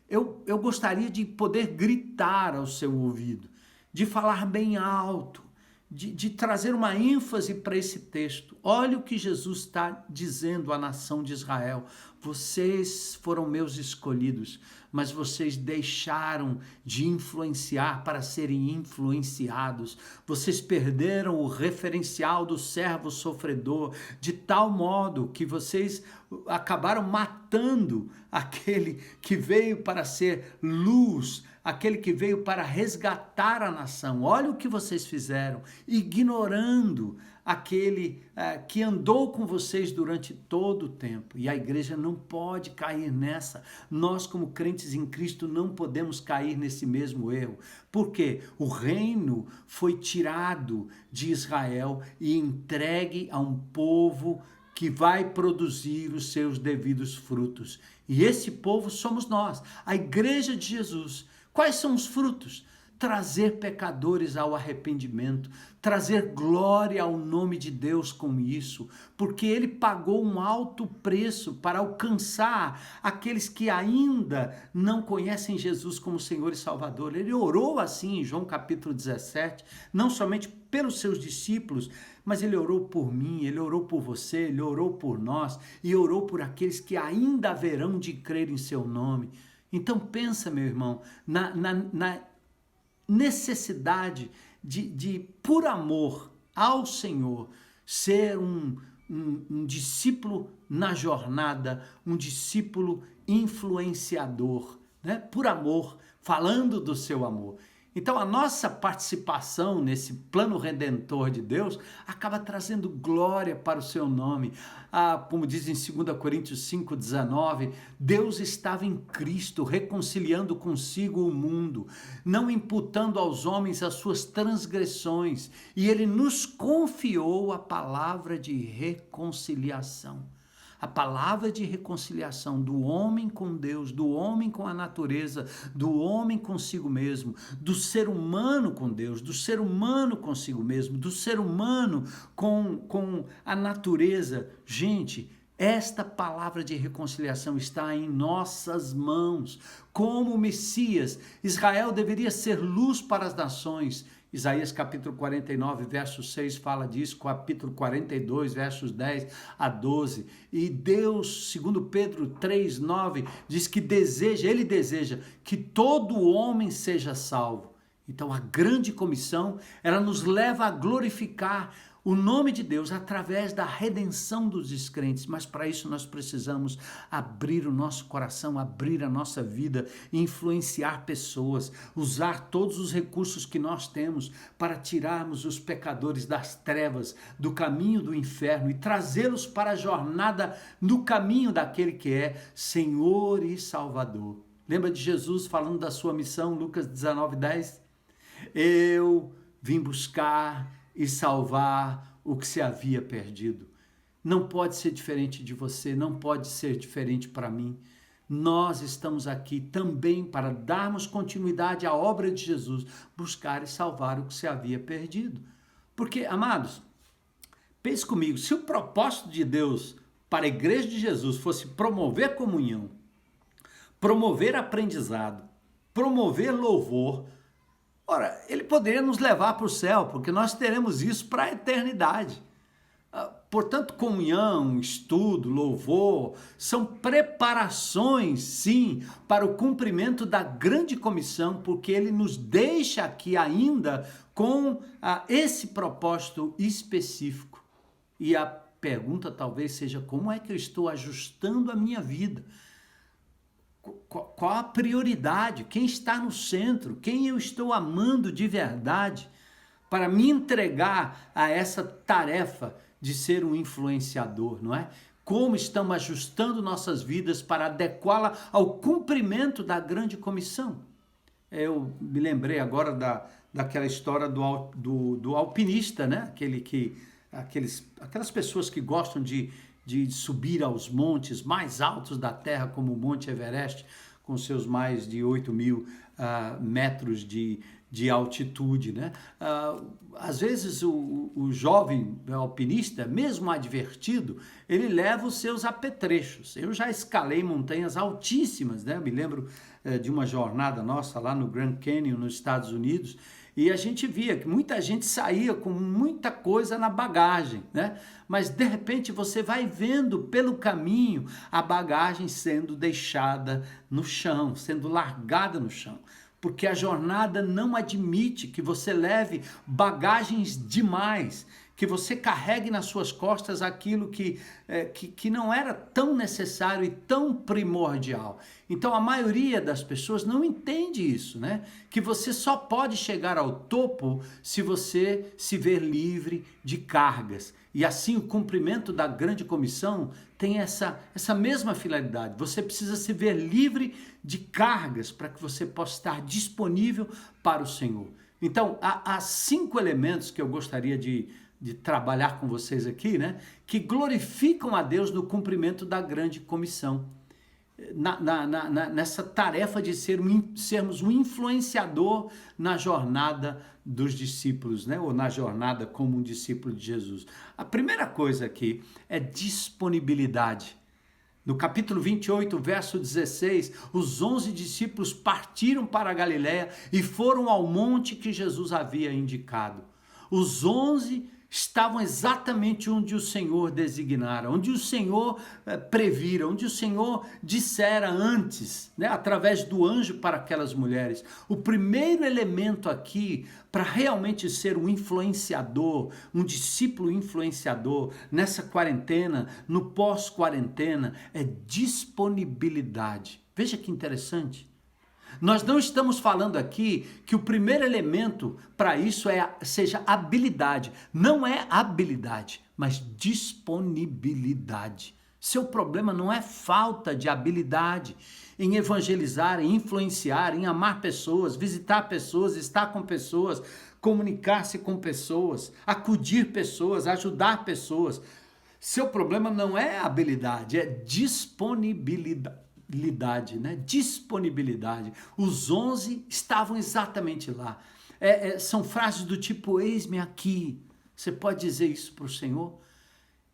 eu gostaria de poder gritar ao seu ouvido, de falar bem alto, de trazer uma ênfase para esse texto. Olha o que Jesus está dizendo à nação de Israel. Vocês foram meus escolhidos, mas vocês deixaram de influenciar para serem influenciados. Vocês perderam o referencial do servo sofredor, de tal modo que vocês acabaram matando aquele que veio para ser luz, aquele que veio para resgatar a nação. Olha o que vocês fizeram, ignorando aquele que andou com vocês durante todo o tempo. E a igreja não pode cair nessa. Nós, como crentes em Cristo, não podemos cair nesse mesmo erro. Por quê? O reino foi tirado de Israel e entregue a um povo que vai produzir os seus devidos frutos. E esse povo somos nós, a igreja de Jesus. Quais são os frutos? Trazer pecadores ao arrependimento, trazer glória ao nome de Deus com isso, porque ele pagou um alto preço para alcançar aqueles que ainda não conhecem Jesus como Senhor e Salvador. Ele orou assim em João capítulo 17, não somente pelos seus discípulos, mas ele orou por mim, ele orou por você, ele orou por nós e orou por aqueles que ainda haverão de crer em seu nome. Então pensa, meu irmão, na necessidade de, por amor ao Senhor, ser um discípulo na jornada, um discípulo influenciador, né? Por amor, falando do seu amor. Então a nossa participação nesse plano redentor de Deus acaba trazendo glória para o seu nome. Como diz em 2 Coríntios 5,19, Deus estava em Cristo reconciliando consigo o mundo, não imputando aos homens as suas transgressões, e ele nos confiou a palavra de reconciliação. A palavra de reconciliação do homem com Deus, do homem com a natureza, do homem consigo mesmo, do ser humano com Deus, do ser humano consigo mesmo, do ser humano com a natureza. Gente, esta palavra de reconciliação está em nossas mãos. Como Messias, Israel deveria ser luz para as nações. Isaías capítulo 49, verso 6 fala disso, capítulo 42, versos 10 a 12. E Deus, segundo Pedro 3, 9, diz que ele deseja que todo homem seja salvo. Então a grande comissão, ela nos leva a glorificar o nome de Deus através da redenção dos descrentes, mas para isso nós precisamos abrir o nosso coração, abrir a nossa vida, influenciar pessoas, usar todos os recursos que nós temos para tirarmos os pecadores das trevas, do caminho do inferno e trazê-los para a jornada no caminho daquele que é Senhor e Salvador. Lembra de Jesus falando da sua missão, Lucas 19:10? Eu vim buscar e salvar o que se havia perdido. Não pode ser diferente de você, não pode ser diferente para mim. Nós estamos aqui também para darmos continuidade à obra de Jesus, buscar e salvar o que se havia perdido. Porque, amados, pense comigo, se o propósito de Deus para a igreja de Jesus fosse promover comunhão, promover aprendizado, promover louvor, ora, ele poderia nos levar para o céu, porque nós teremos isso para a eternidade. Portanto, comunhão, estudo, louvor, são preparações, sim, para o cumprimento da grande comissão, porque ele nos deixa aqui ainda com esse propósito específico. E a pergunta talvez seja, como é que eu estou ajustando a minha vida? Qual a prioridade? Quem está no centro? Quem eu estou amando de verdade para me entregar a essa tarefa de ser um influenciador, não é? Como estamos ajustando nossas vidas para adequá-la ao cumprimento da grande comissão? Eu me lembrei agora daquela história do alpinista, né? Aquelas pessoas que gostam de subir aos montes mais altos da Terra, como o Monte Everest, com seus mais de 8.000 metros de altitude, né? Às vezes o jovem alpinista, mesmo advertido, ele leva os seus apetrechos. Eu já escalei montanhas altíssimas, né? Eu me lembro de uma jornada nossa lá no Grand Canyon, nos Estados Unidos, e a gente via que muita gente saía com muita coisa na bagagem, né? Mas de repente você vai vendo pelo caminho a bagagem sendo deixada no chão, sendo largada no chão. Porque a jornada não admite que você leve bagagens demais, que você carregue nas suas costas aquilo que não era tão necessário e tão primordial. Então a maioria das pessoas não entende isso, né? Que você só pode chegar ao topo se você se ver livre de cargas. E assim o cumprimento da grande comissão tem essa mesma finalidade. Você precisa se ver livre de cargas para que você possa estar disponível para o Senhor. Então, há 5 elementos que eu gostaria de trabalhar com vocês aqui, né? Que glorificam a Deus no cumprimento da grande comissão. Nessa tarefa de sermos um influenciador na jornada dos discípulos, né? Ou na jornada como um discípulo de Jesus. A primeira coisa aqui é disponibilidade. No capítulo 28, verso 16, os 11 discípulos partiram para a Galiléia e foram ao monte que Jesus havia indicado. Os 11 estavam exatamente onde o Senhor designara, onde o Senhor previra, onde o Senhor dissera antes, né, através do anjo para aquelas mulheres. O primeiro elemento aqui para realmente ser um influenciador, um discípulo influenciador nessa quarentena, no pós-quarentena, é disponibilidade. Veja que interessante. Nós não estamos falando aqui que o primeiro elemento para isso seja habilidade. Não é habilidade, mas disponibilidade. Seu problema não é falta de habilidade em evangelizar, em influenciar, em amar pessoas, visitar pessoas, estar com pessoas, comunicar-se com pessoas, acudir pessoas, ajudar pessoas. Seu problema não é habilidade, é disponibilidade. Né? Disponibilidade. Os 11 estavam exatamente lá. São frases do tipo, eis-me aqui. Você pode dizer isso para o Senhor?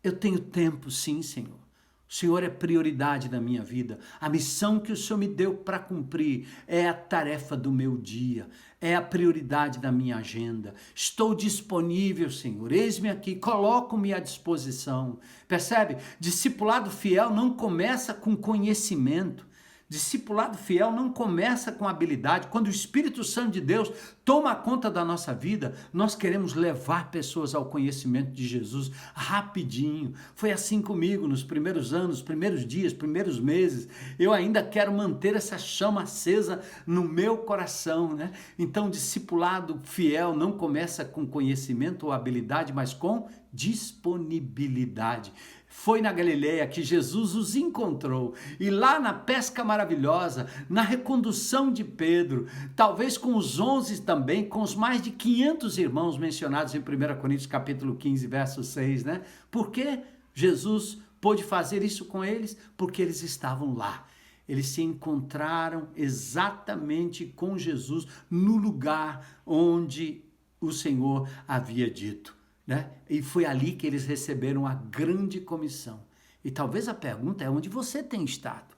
Eu tenho tempo, sim, Senhor. O Senhor é prioridade na minha vida. A missão que o Senhor me deu para cumprir é a tarefa do meu dia, é a prioridade da minha agenda. Estou disponível, Senhor. Eis-me aqui, coloco-me à disposição. Percebe? Discipulado fiel não começa com conhecimento. Discipulado fiel não começa com habilidade. Quando o Espírito Santo de Deus toma conta da nossa vida, nós queremos levar pessoas ao conhecimento de Jesus rapidinho. Foi assim comigo nos primeiros anos, primeiros dias, primeiros meses. Eu ainda quero manter essa chama acesa no meu coração, né? Então, discipulado fiel não começa com conhecimento ou habilidade, mas com disponibilidade. Foi na Galileia que Jesus os encontrou, e lá na pesca maravilhosa, na recondução de Pedro, talvez com os 11 também, com os mais de 500 irmãos mencionados em 1 Coríntios capítulo 15, verso 6, né? Por que Jesus pôde fazer isso com eles? Porque eles estavam lá. Eles se encontraram exatamente com Jesus no lugar onde o Senhor havia dito. Né? E foi ali que eles receberam a grande comissão. E talvez a pergunta é onde você tem estado.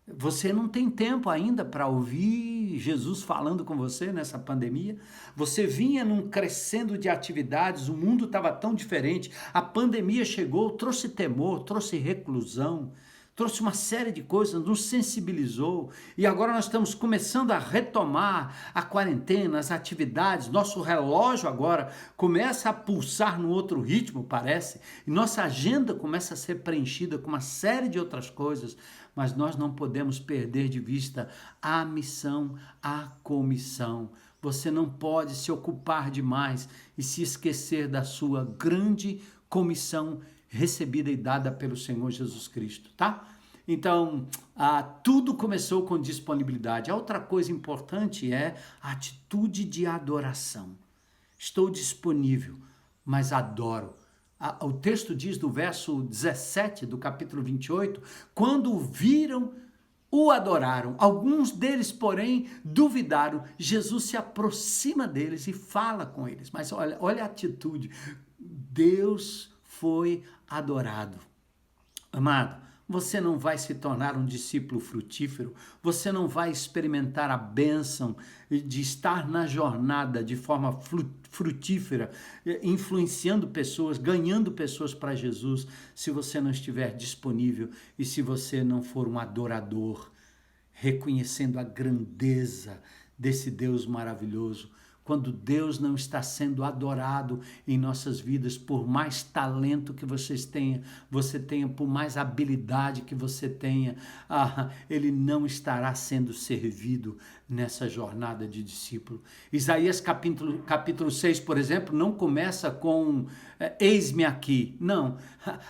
Você não tem tempo ainda para ouvir Jesus falando com você nessa pandemia? Você vinha num crescendo de atividades, o mundo estava tão diferente, a pandemia chegou, trouxe temor, trouxe reclusão, trouxe uma série de coisas, nos sensibilizou, e agora nós estamos começando a retomar a quarentena, as atividades, nosso relógio agora começa a pulsar num outro ritmo, parece, e nossa agenda começa a ser preenchida com uma série de outras coisas, mas nós não podemos perder de vista a missão, a comissão. Você não pode se ocupar demais e se esquecer da sua grande comissão recebida e dada pelo Senhor Jesus Cristo, tá? Então, tudo começou com disponibilidade. A outra coisa importante é a atitude de adoração. Estou disponível, mas adoro. O texto diz no verso 17 do capítulo 28, quando o viram, o adoraram. Alguns deles, porém, duvidaram. Jesus se aproxima deles e fala com eles. Mas olha a atitude. Deus foi adorado. Amado, você não vai se tornar um discípulo frutífero, você não vai experimentar a bênção de estar na jornada de forma frutífera, influenciando pessoas, ganhando pessoas para Jesus, se você não estiver disponível e se você não for um adorador, reconhecendo a grandeza desse Deus maravilhoso, quando Deus não está sendo adorado em nossas vidas, por mais talento que você tenha, por mais habilidade que você tenha, ele não estará sendo servido nessa jornada de discípulo. Isaías capítulo 6, por exemplo, não começa com eis-me aqui. Não,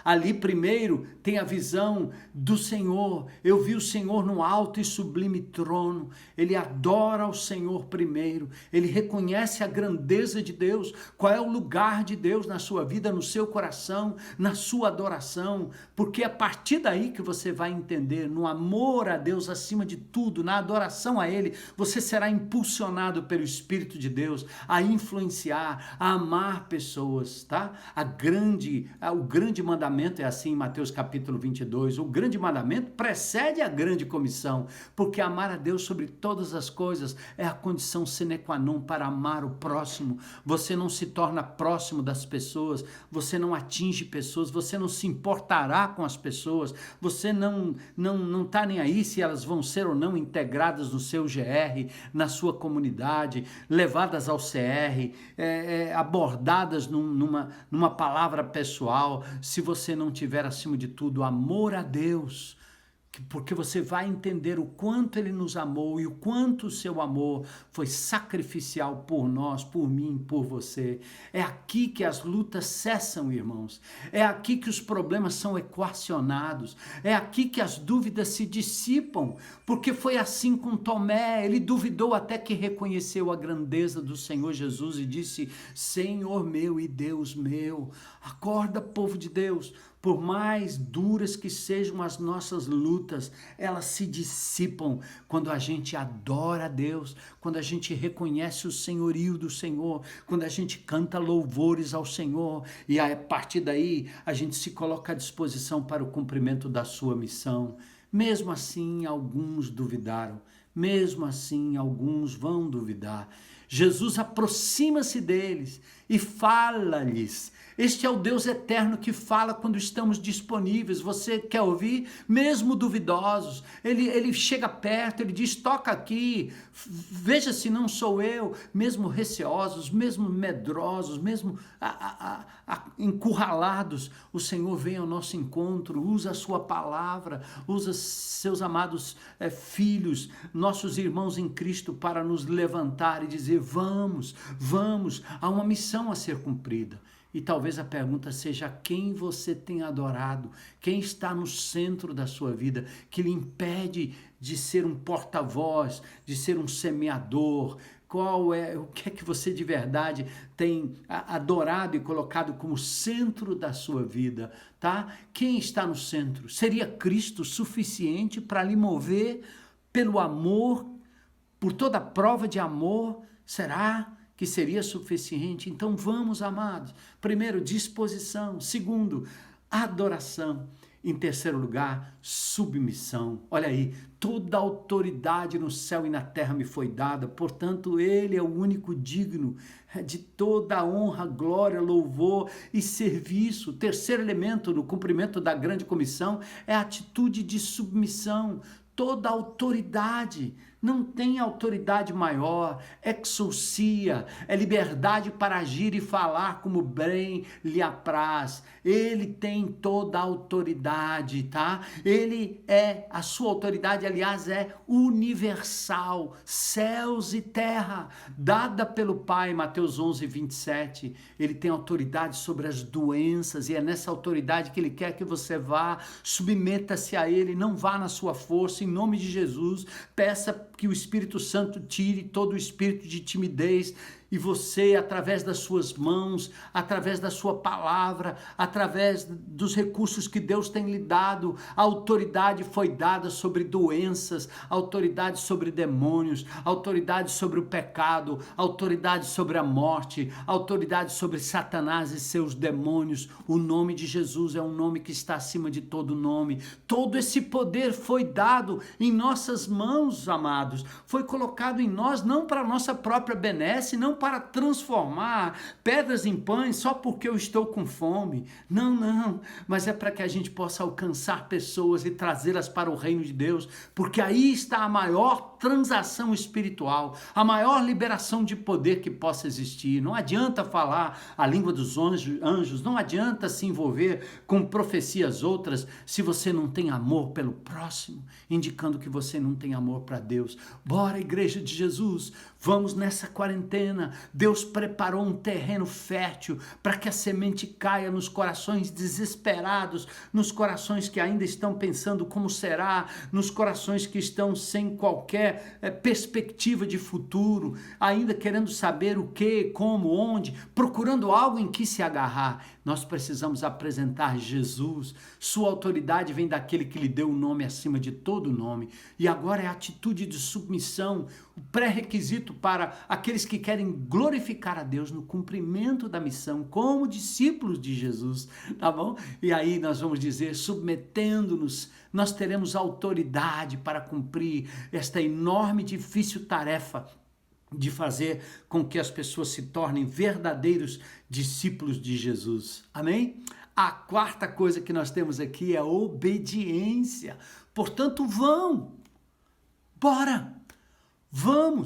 ali primeiro tem a visão do Senhor. Eu vi o Senhor no alto e sublime trono. Ele adora ao Senhor primeiro. Ele reconhece a grandeza de Deus. Qual é o lugar de Deus na sua vida, no seu coração, na sua adoração. Porque é a partir daí que você vai entender, no amor a Deus acima de tudo, na adoração a Ele, você será impulsionado pelo Espírito de Deus a influenciar, a amar pessoas, tá? O grande mandamento é assim em Mateus capítulo 22, o grande mandamento precede a grande comissão, porque amar a Deus sobre todas as coisas é a condição sine qua non para amar o próximo. Você não se torna próximo das pessoas, você não atinge pessoas, você não se importará com as pessoas, você não está nem aí se elas vão ser ou não integradas no seu GR, na sua comunidade, levadas ao CR, abordadas numa palavra pessoal, se você não tiver acima de tudo amor a Deus, porque você vai entender o quanto Ele nos amou e o quanto o seu amor foi sacrificial por nós, por mim, por você. É aqui que as lutas cessam, irmãos. É aqui que os problemas são equacionados. É aqui que as dúvidas se dissipam, porque foi assim com Tomé. Ele duvidou até que reconheceu a grandeza do Senhor Jesus e disse: Senhor meu e Deus meu. Acorda, povo de Deus. Por mais duras que sejam as nossas lutas, elas se dissipam quando a gente adora a Deus, quando a gente reconhece o senhorio do Senhor, quando a gente canta louvores ao Senhor, e a partir daí a gente se coloca à disposição para o cumprimento da sua missão. Mesmo assim, alguns duvidaram. Mesmo assim, alguns vão duvidar. Jesus aproxima-se deles e fala-lhes. Este é o Deus eterno que fala quando estamos disponíveis. Você quer ouvir? Mesmo duvidosos. Ele chega perto, ele diz: toca aqui, veja se não sou eu. Mesmo receosos, mesmo medrosos, mesmo encurralados, o Senhor vem ao nosso encontro, usa a sua palavra, usa seus amados filhos, nossos irmãos em Cristo, para nos levantar e dizer: vamos, há uma missão a ser cumprida. E talvez a pergunta seja: quem você tem adorado? Quem está no centro da sua vida, que lhe impede de ser um porta-voz, de ser um semeador? O que é que você de verdade tem adorado e colocado como centro da sua vida, tá? Quem está no centro? Seria Cristo suficiente para lhe mover pelo amor, por toda prova de amor? Será que seria suficiente? Então vamos, amados. Primeiro, disposição. Segundo, adoração. Em terceiro lugar, submissão. Olha aí, toda autoridade no céu e na terra me foi dada, portanto Ele é o único digno de toda honra, glória, louvor e serviço. O terceiro elemento no cumprimento da grande comissão é a atitude de submissão. Toda autoridade, não tem autoridade maior, exousia, é liberdade para agir e falar como bem lhe apraz. Ele tem toda a autoridade, tá? A sua autoridade, aliás, é universal, céus e terra, dada pelo Pai, Mateus 11, 27. Ele tem autoridade sobre as doenças e é nessa autoridade que Ele quer que você vá, submeta-se a Ele, não vá na sua força, em nome de Jesus, peça que o Espírito Santo tire todo o espírito de timidez e você, através das suas mãos, através da sua palavra, através dos recursos que Deus tem lhe dado, a autoridade foi dada sobre doenças, autoridade sobre demônios, autoridade sobre o pecado, autoridade sobre a morte, autoridade sobre Satanás e seus demônios. O nome de Jesus é um nome que está acima de todo nome. Todo esse poder foi dado em nossas mãos, amados. Foi colocado em nós, não para a nossa própria benesse, não para transformar pedras em pães só porque eu estou com fome. Não, mas é para que a gente possa alcançar pessoas e trazê-las para o reino de Deus, porque aí está a maior transação espiritual, a maior liberação de poder que possa existir. Não adianta falar a língua dos anjos, não adianta se envolver com profecias outras se você não tem amor pelo próximo, indicando que você não tem amor para Deus. Bora, Igreja de Jesus, vamos nessa quarentena. Deus preparou um terreno fértil para que a semente caia nos corações desesperados, nos corações que ainda estão pensando como será, nos corações que estão sem qualquer perspectiva de futuro, ainda querendo saber o que, como, onde, procurando algo em que se agarrar. Nós precisamos apresentar Jesus. Sua autoridade vem daquele que lhe deu o nome acima de todo nome. E agora é a atitude de submissão, o pré-requisito para aqueles que querem glorificar a Deus no cumprimento da missão, como discípulos de Jesus, tá bom? E aí nós vamos dizer, submetendo-nos, nós teremos autoridade para cumprir esta enorme e difícil tarefa de fazer com que as pessoas se tornem verdadeiros discípulos de Jesus. Amém? A quarta coisa que nós temos aqui é obediência. Portanto, bora, vão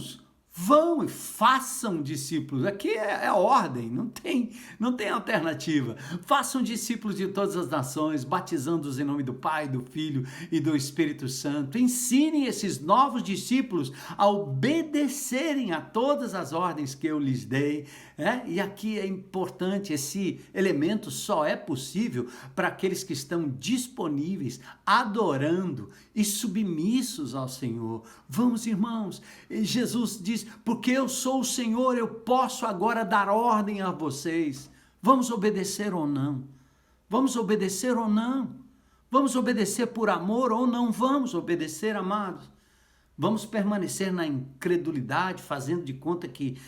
e façam discípulos. Aqui é ordem, não tem alternativa. Façam discípulos de todas as nações, batizando-os em nome do Pai, do Filho e do Espírito Santo. Ensinem esses novos discípulos a obedecerem a todas as ordens que eu lhes dei. E aqui é importante, esse elemento só é possível para aqueles que estão disponíveis, adorando e submissos ao Senhor. Vamos, irmãos, Jesus diz, porque eu sou o Senhor, eu posso agora dar ordem a vocês. Vamos obedecer ou não? Vamos obedecer ou não? Vamos obedecer por amor ou não vamos obedecer, amados? Vamos permanecer na incredulidade, fazendo de conta que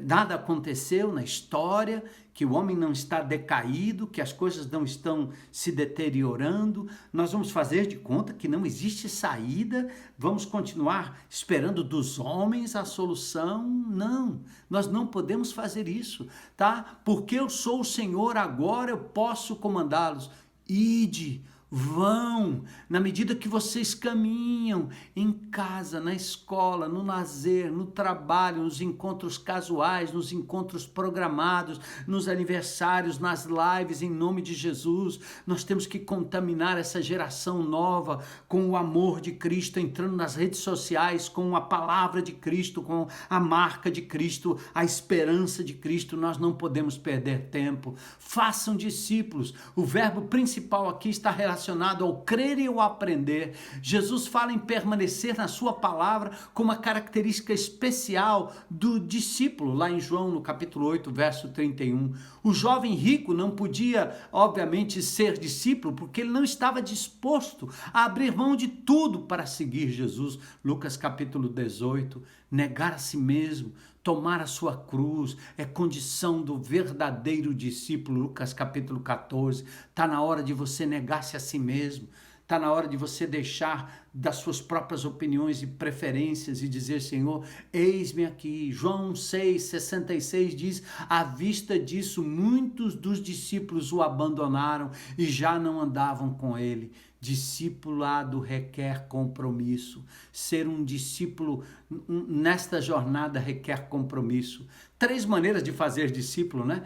nada aconteceu na história, que o homem não está decaído, que as coisas não estão se deteriorando. Nós vamos fazer de conta que não existe saída, vamos continuar esperando dos homens a solução. Não, nós não podemos fazer isso, tá? Porque eu sou o Senhor, agora eu posso comandá-los. Ide, vão, na medida que vocês caminham em casa, na escola, no lazer, no trabalho, nos encontros casuais, nos encontros programados, nos aniversários, nas lives, em nome de Jesus. Nós temos que contaminar essa geração nova com o amor de Cristo, entrando nas redes sociais com a palavra de Cristo, com a marca de Cristo, a esperança de Cristo. Nós não podemos perder tempo. Façam discípulos. O verbo principal aqui está relacionado ao crer e ao aprender. Jesus fala em permanecer na sua palavra como uma característica especial do discípulo, lá em João, no capítulo 8, verso 31. O jovem rico não podia, obviamente, ser discípulo porque ele não estava disposto a abrir mão de tudo para seguir Jesus. Lucas capítulo 18, negar a si mesmo, tomar a sua cruz, é condição do verdadeiro discípulo. Lucas capítulo 14, está na hora de você negar-se a si mesmo, está na hora de você deixar das suas próprias opiniões e preferências e dizer, Senhor, eis-me aqui. João 6,66 diz, à vista disso, muitos dos discípulos o abandonaram e já não andavam com ele. Discipulado requer compromisso. Ser um discípulo nesta jornada requer compromisso. 3 maneiras de fazer discípulo, né?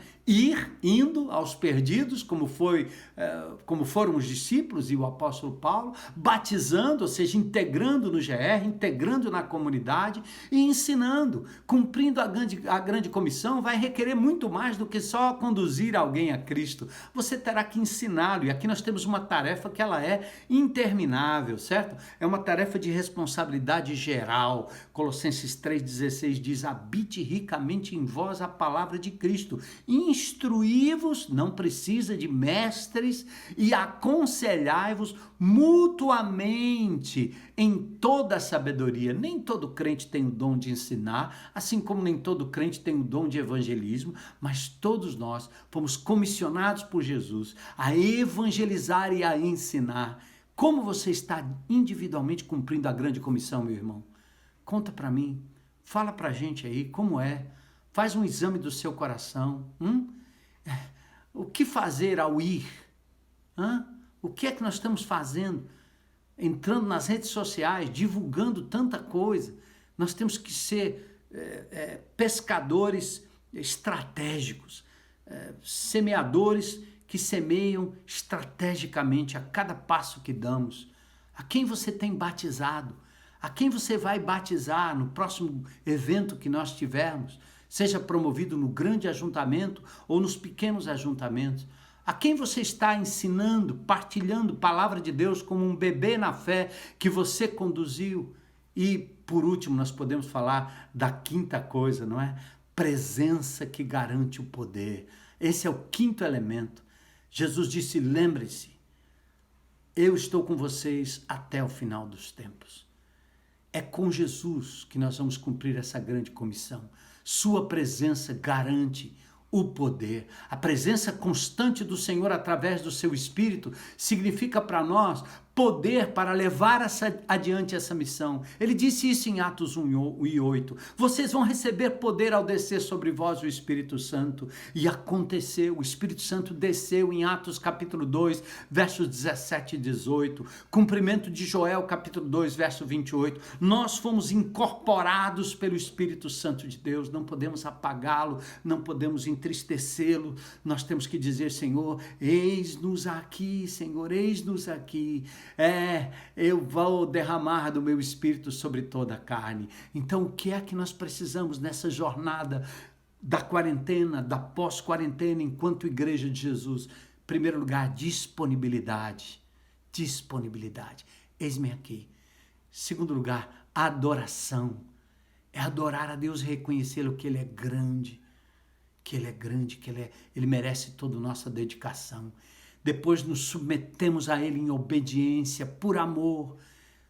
Indo aos perdidos, como foram os discípulos e o apóstolo Paulo, batizando, ou seja, integrando no GR, integrando na comunidade e ensinando. Cumprindo a grande comissão vai requerer muito mais do que só conduzir alguém a Cristo. Você terá que ensiná-lo, e aqui nós temos uma tarefa que ela é interminável, certo? É uma tarefa de responsabilidade geral. Colossenses 3,16 diz, habite ricamente em vós a palavra de Cristo. Instruí-vos, não precisa de mestres, e aconselhai-vos mutuamente em toda a sabedoria. Nem todo crente tem o dom de ensinar, assim como nem todo crente tem o dom de evangelismo, mas todos nós fomos comissionados por Jesus a evangelizar e a ensinar. Como você está individualmente cumprindo a grande comissão, meu irmão? Conta para mim, fala pra gente aí como é. Faz um exame do seu coração. O que fazer ao ir? O que é que nós estamos fazendo entrando nas redes sociais, divulgando tanta coisa. Nós temos que ser pescadores estratégicos, semeadores que semeiam estrategicamente a cada passo que damos. A quem você tem batizado? A quem você vai batizar no próximo evento que nós tivermos? Seja promovido no grande ajuntamento ou nos pequenos ajuntamentos. A quem você está ensinando, partilhando palavra de Deus como um bebê na fé que você conduziu? E, por último, nós podemos falar da quinta coisa, não é? Presença que garante o poder. Esse é o quinto elemento. Jesus disse, lembre-se, eu estou com vocês até o final dos tempos. É com Jesus que nós vamos cumprir essa grande comissão. Sua presença garante o poder. A presença constante do Senhor através do seu Espírito significa para nós poder para levar adiante essa missão. Ele disse isso em Atos 1:8. Vocês vão receber poder ao descer sobre vós o Espírito Santo. E aconteceu, o Espírito Santo desceu em Atos capítulo 2, versos 17 e 18. Cumprimento de Joel capítulo 2, verso 28. Nós fomos incorporados pelo Espírito Santo de Deus. Não podemos apagá-lo, não podemos entristecê-lo. Nós temos que dizer, Senhor, eis-nos aqui, Senhor, eis-nos aqui. Eu vou derramar do meu Espírito sobre toda a carne. Então, o que é que nós precisamos nessa jornada da quarentena, da pós-quarentena, enquanto Igreja de Jesus? Em primeiro lugar, disponibilidade. Disponibilidade. Eis-me aqui. Segundo lugar, adoração. É adorar a Deus e reconhecê-lo que Ele é grande, que Ele merece toda a nossa dedicação. Depois nos submetemos a Ele em obediência, por amor.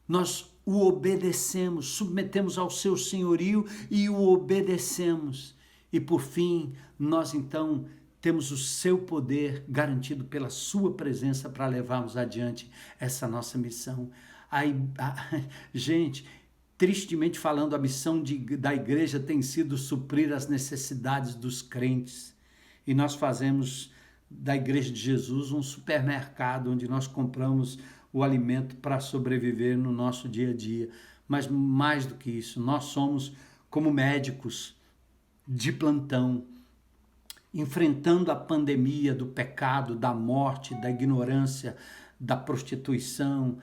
Nós o obedecemos, submetemos ao seu senhorio e o obedecemos. E por fim, nós então temos o seu poder garantido pela sua presença para levarmos adiante essa nossa missão. Gente, tristemente falando, a missão da igreja tem sido suprir as necessidades dos crentes. E nós fazemos da Igreja de Jesus um supermercado onde nós compramos o alimento para sobreviver no nosso dia a dia. Mas mais do que isso, nós somos como médicos de plantão, enfrentando a pandemia do pecado, da morte, da ignorância, da prostituição,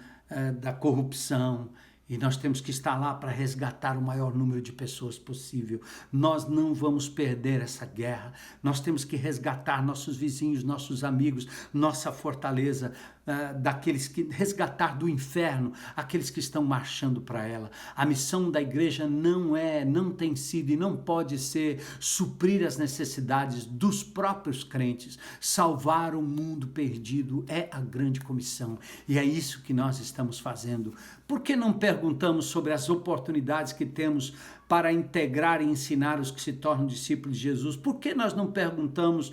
da corrupção. E nós temos que estar lá para resgatar o maior número de pessoas possível. Nós não vamos perder essa guerra. Nós temos que resgatar nossos vizinhos, nossos amigos, nossa fortaleza, resgatar do inferno aqueles que estão marchando para ela. A missão da igreja não tem sido e não pode ser suprir as necessidades dos próprios crentes. Salvar o mundo perdido é a grande comissão. E é isso que nós estamos fazendo. Por que não perguntamos sobre as oportunidades que temos para integrar e ensinar os que se tornam discípulos de Jesus? Por que nós não perguntamos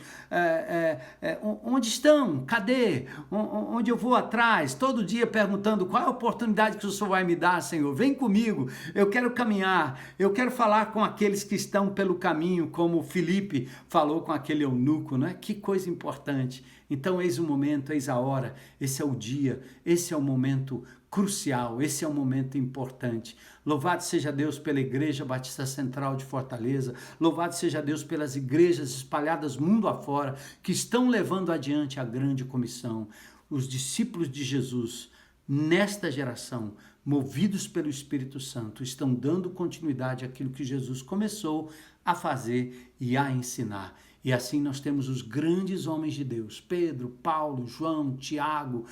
onde estão? Cadê? Onde eu vou atrás? Todo dia perguntando qual é a oportunidade que o Senhor vai me dar, Senhor? Vem comigo, eu quero caminhar, eu quero falar com aqueles que estão pelo caminho, como Filipe falou com aquele eunuco, não é? Que coisa importante. Então, eis o momento, eis a hora, esse é o dia, esse é o momento crucial, esse é um momento importante. Louvado seja Deus pela Igreja Batista Central de Fortaleza, louvado seja Deus pelas igrejas espalhadas mundo afora, que estão levando adiante a grande comissão. Os discípulos de Jesus, nesta geração, movidos pelo Espírito Santo, estão dando continuidade àquilo que Jesus começou a fazer e a ensinar. E assim nós temos os grandes homens de Deus, Pedro, Paulo, João, Tiago,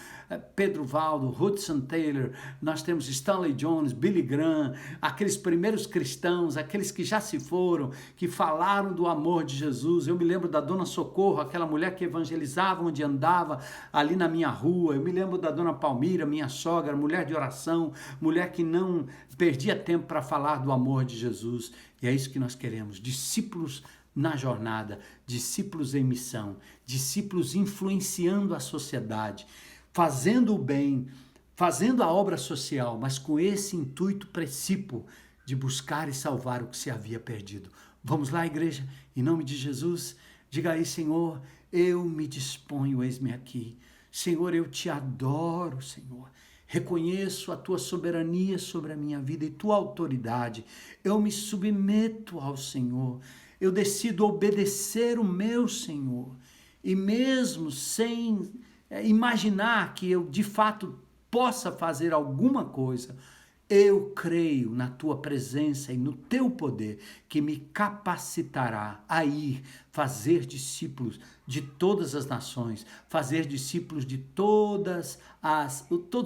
Pedro Valdo, Hudson Taylor, nós temos Stanley Jones, Billy Graham, aqueles primeiros cristãos, aqueles que já se foram, que falaram do amor de Jesus. Eu me lembro da Dona Socorro, aquela mulher que evangelizava onde andava, ali na minha rua. Eu me lembro da Dona Palmira, minha sogra, mulher de oração, mulher que não perdia tempo para falar do amor de Jesus. E é isso que nós queremos, discípulos na jornada, discípulos em missão, discípulos influenciando a sociedade, fazendo o bem, fazendo a obra social, mas com esse intuito precípuo de buscar e salvar o que se havia perdido. Vamos lá, igreja, em nome de Jesus, diga aí, Senhor, eu me disponho, eis-me aqui. Senhor, eu te adoro, Senhor. reconheço a tua soberania sobre a minha vida e tua autoridade. Eu me submeto ao Senhor. Eu decido obedecer o meu Senhor. E mesmo sem imaginar que eu de fato possa fazer alguma coisa, eu creio na tua presença e no teu poder que me capacitará a ir fazer discípulos de todas as nações, fazer discípulos de todos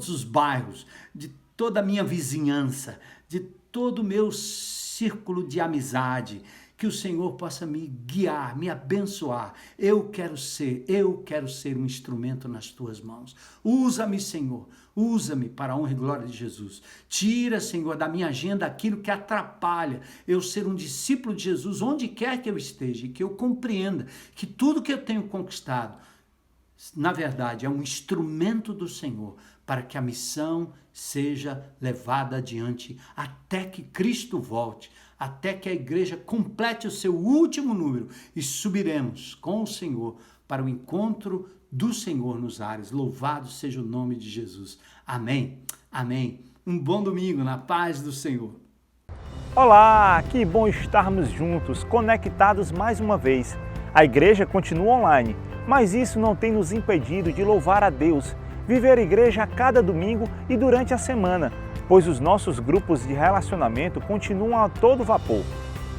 os bairros, de toda a minha vizinhança, de todo o meu círculo de amizade. Que o Senhor possa me guiar, me abençoar. Eu quero ser um instrumento nas tuas mãos. Usa-me, Senhor. Usa-me para a honra e glória de Jesus. Tira, Senhor, da minha agenda aquilo que atrapalha eu ser um discípulo de Jesus onde quer que eu esteja e que eu compreenda que tudo que eu tenho conquistado, na verdade, é um instrumento do Senhor para que a missão seja levada adiante até que Cristo volte, até que a igreja complete o seu último número e subiremos com o Senhor para o encontro do Senhor nos ares. Louvado seja o nome de Jesus. Amém. Amém. Um bom domingo na paz do Senhor. Olá, que bom estarmos juntos, conectados mais uma vez. A igreja continua online, mas isso não tem nos impedido de louvar a Deus, viver a igreja a cada domingo e durante a semana, pois os nossos grupos de relacionamento continuam a todo vapor.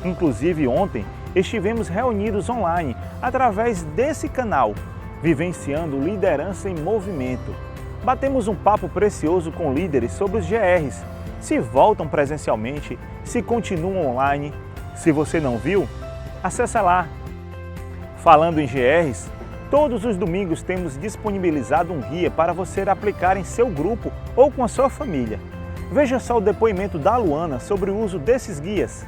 Inclusive ontem estivemos reunidos online através desse canal, vivenciando liderança em movimento. Batemos um papo precioso com líderes sobre os GRs, se voltam presencialmente, se continuam online. Se você não viu, acessa lá. Falando em GRs, todos os domingos temos disponibilizado um guia para você aplicar em seu grupo ou com a sua família. Veja só o depoimento da Luana sobre o uso desses guias.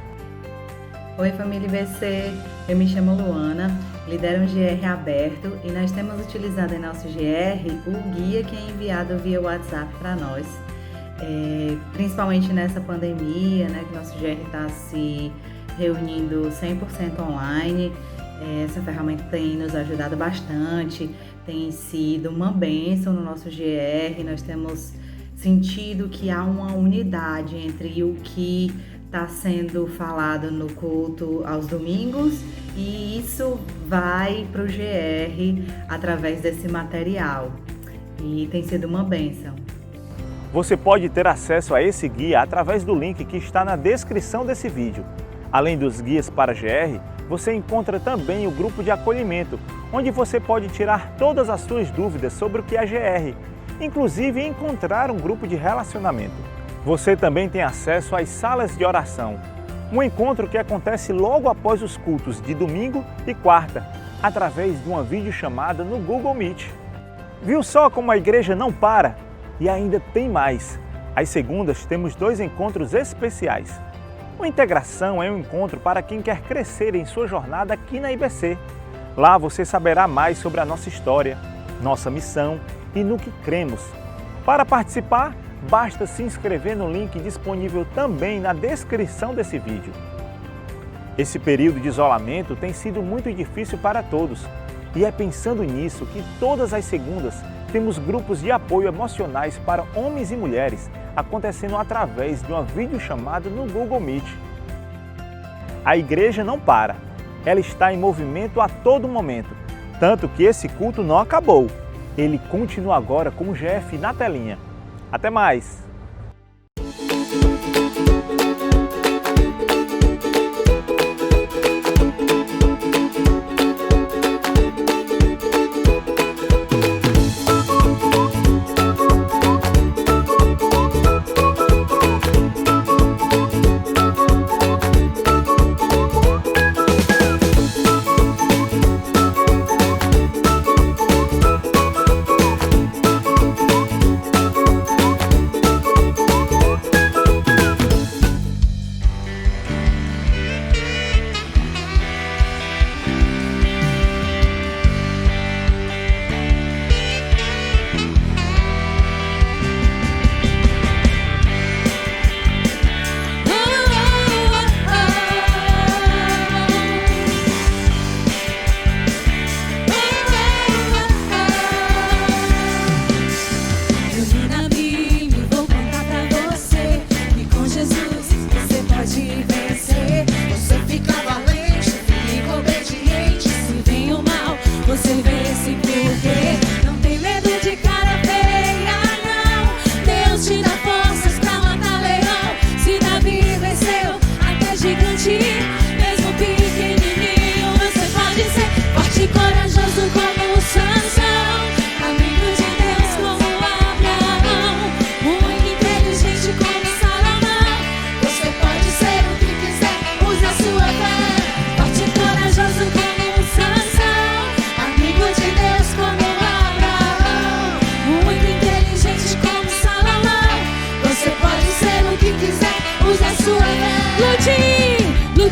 Oi, família IBC, eu me chamo Luana, lidero um GR aberto e nós temos utilizado em nosso GR o guia que é enviado via WhatsApp para nós. Principalmente nessa pandemia, né, que nosso GR está se reunindo 100% online. Essa ferramenta tem nos ajudado bastante, tem sido uma bênção no nosso GR. Nós temos sentido que há uma unidade entre o que está sendo falado no culto aos domingos e isso vai para o GR através desse material e tem sido uma bênção. Você pode ter acesso a esse guia através do link que está na descrição desse vídeo. Além dos guias para GR, você encontra também o grupo de acolhimento, onde você pode tirar todas as suas dúvidas sobre o que é GR, inclusive encontrar um grupo de relacionamento. Você também tem acesso às salas de oração, um encontro que acontece logo após os cultos de domingo e quarta, através de uma videochamada no Google Meet. Viu só como a igreja não para? E ainda tem mais. Às segundas temos 2 encontros especiais. Uma integração é um encontro para quem quer crescer em sua jornada aqui na IBC. Lá você saberá mais sobre a nossa história, nossa missão e no que cremos. Para participar, basta se inscrever no link disponível também na descrição desse vídeo. Esse período de isolamento tem sido muito difícil para todos e é pensando nisso que todas as segundas temos grupos de apoio emocionais para homens e mulheres acontecendo através de uma videochamada no Google Meet. A igreja não para, ela está em movimento a todo momento, tanto que esse culto não acabou. Ele continua agora com o GF na telinha. Até mais!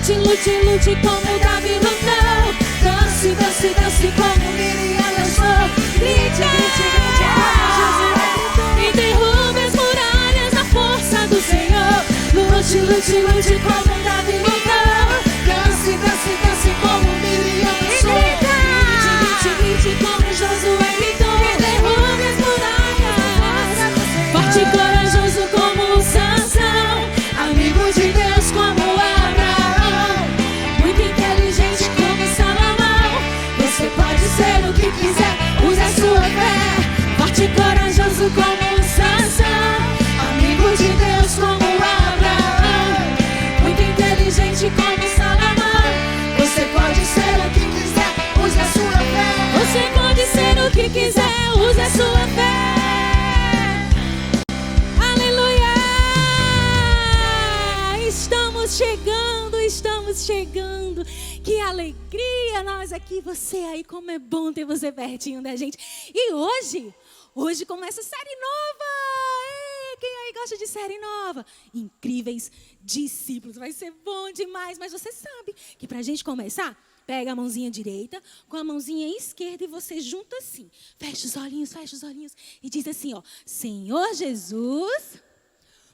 Lute, lute, lute como Davi lutou. Dance, dance, dance como Miriam dançou. Grite, grite, grite como Josué gritou. E derrube as muralhas na força do Senhor. Lute, lute, lute como Davi lutou. Dance, dance, dance como Miriam dançou. Grite, grite, grite como Josué gritou. E derrube as muralhas. Forte e corajoso como Sansão. Amigo de Deus como Abraão. Muito inteligente como Salomão. Você pode ser o que quiser, use a sua fé. Forte e corajoso como Sansão. Amigo de Deus como Abraão. Muito inteligente como Salomão. Você pode ser o que quiser, use a sua fé. Você pode ser o que quiser, use a sua fé. Aleluia! Estamos chegando. Que alegria nós aqui, você aí, como é bom ter você pertinho da gente. E hoje começa série nova. Ei, quem aí gosta de série nova? Incríveis discípulos, vai ser bom demais. Mas você sabe que pra gente começar, pega a mãozinha direita com a mãozinha esquerda e você junta assim. Fecha os olhinhos e diz assim, ó: Senhor Jesus,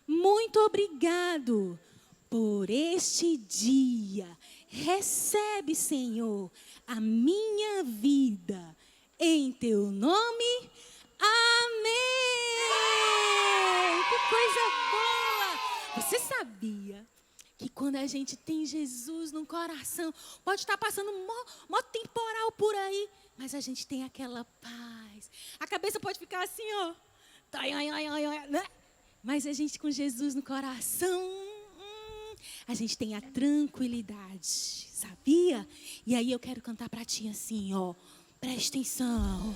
muito obrigado por este dia. Recebe, Senhor, a minha vida. Em teu nome, amém. Que coisa boa. Você sabia que quando a gente tem Jesus no coração, pode estar passando mó temporal por aí, mas a gente tem aquela paz. A cabeça pode ficar assim, ó, né? Mas a gente com Jesus no coração, a gente tem a tranquilidade, sabia? E aí eu quero cantar pra ti assim, ó. Presta atenção.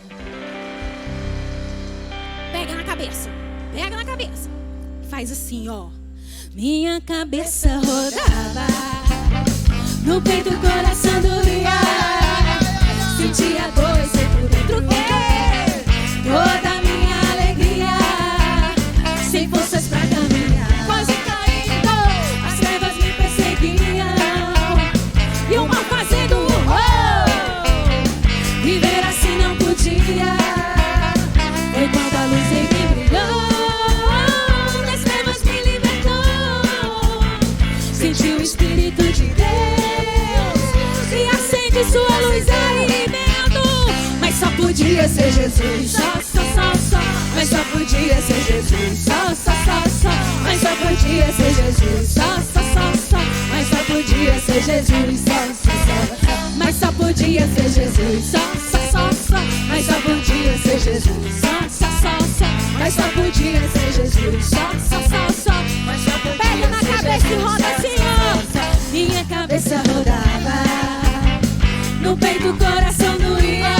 Pega na cabeça. Faz assim, ó. Minha cabeça rodava, no peito o coração doía. Sentia dor e sei por dentro que toda a minha alegria, sem forças pra caminhar, quase caindo, as trevas me perseguiam e o mal fazendo viver assim não podia. Foi quando a luz em mim brilhou, das trevas me libertou. Senti o Espírito de Deus e acende sua luz aí dentro. Mas só podia ser Jesus, só. Mas só podia ser Jesus, só. Mas só podia ser Jesus, só. Mas só podia ser Jesus, só. Mas só podia ser Jesus, só. Mas só podia ser Jesus, só. Mas só podia ser Jesus, só. Mas só podia. Pega na cabeça e roda assim, ó. Minha cabeça rodava, no peito o coração doía.